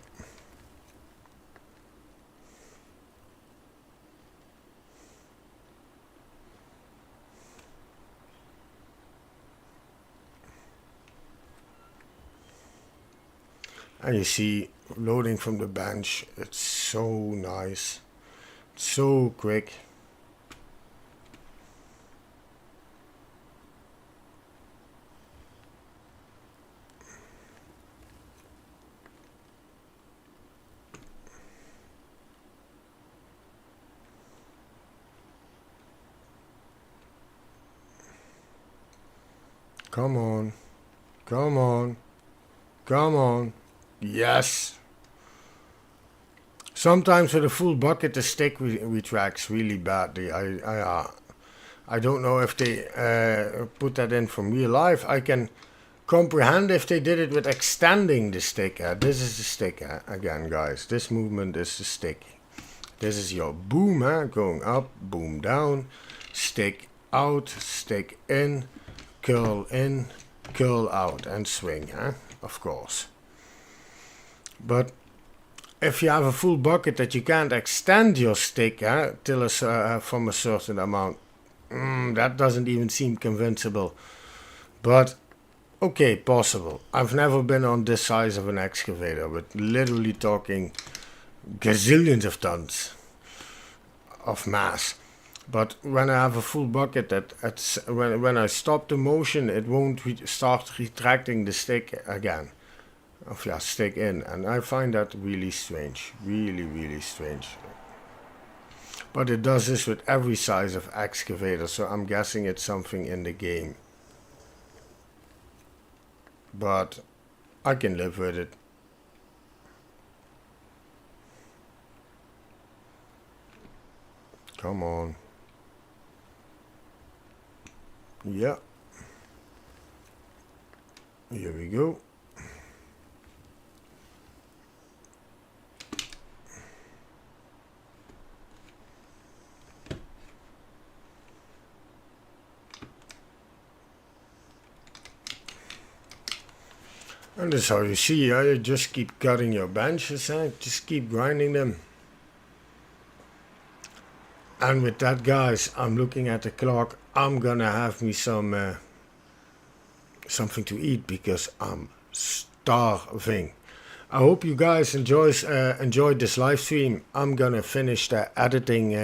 And you see, loading from the bench, it's so nice, so quick. Come on, come on, come on. Yes. Sometimes with a full bucket the stick retracts really badly. I don't know if they put that in from real life. I can comprehend if they did it with extending the stick. This is the stick again, guys. This movement is the stick. This is your boom, going up, boom down, stick out, stick in, curl out, and swing, of course. But if you have a full bucket that you can't extend your stick till from a certain amount, that doesn't even seem convincible. But okay, possible. I've never been on this size of an excavator, but literally talking gazillions of tons of mass. But when I have a full bucket, when I stop the motion, it won't start retracting the stick again. Stick in, and I find that really strange, really strange. But it does this with every size of excavator, so I'm guessing it's something in the game. But I can live with it. Come on. Yeah. Here we go. And that's how you see, you just keep cutting your benches, just keep grinding them. And with that, guys, I'm looking at the clock. I'm gonna have me some something to eat because I'm starving. I hope you guys enjoyed this live stream. I'm gonna finish the editing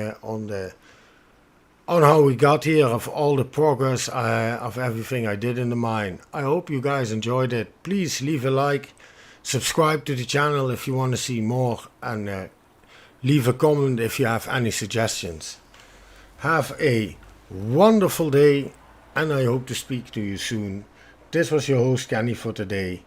on how we got here, of all the progress of everything I did in the mine. I hope you guys enjoyed it. Please leave a like, subscribe to the channel if you want to see more, and leave a comment if you have any suggestions. Have a wonderful day, and I hope to speak to you soon. This was your host Kenny for today.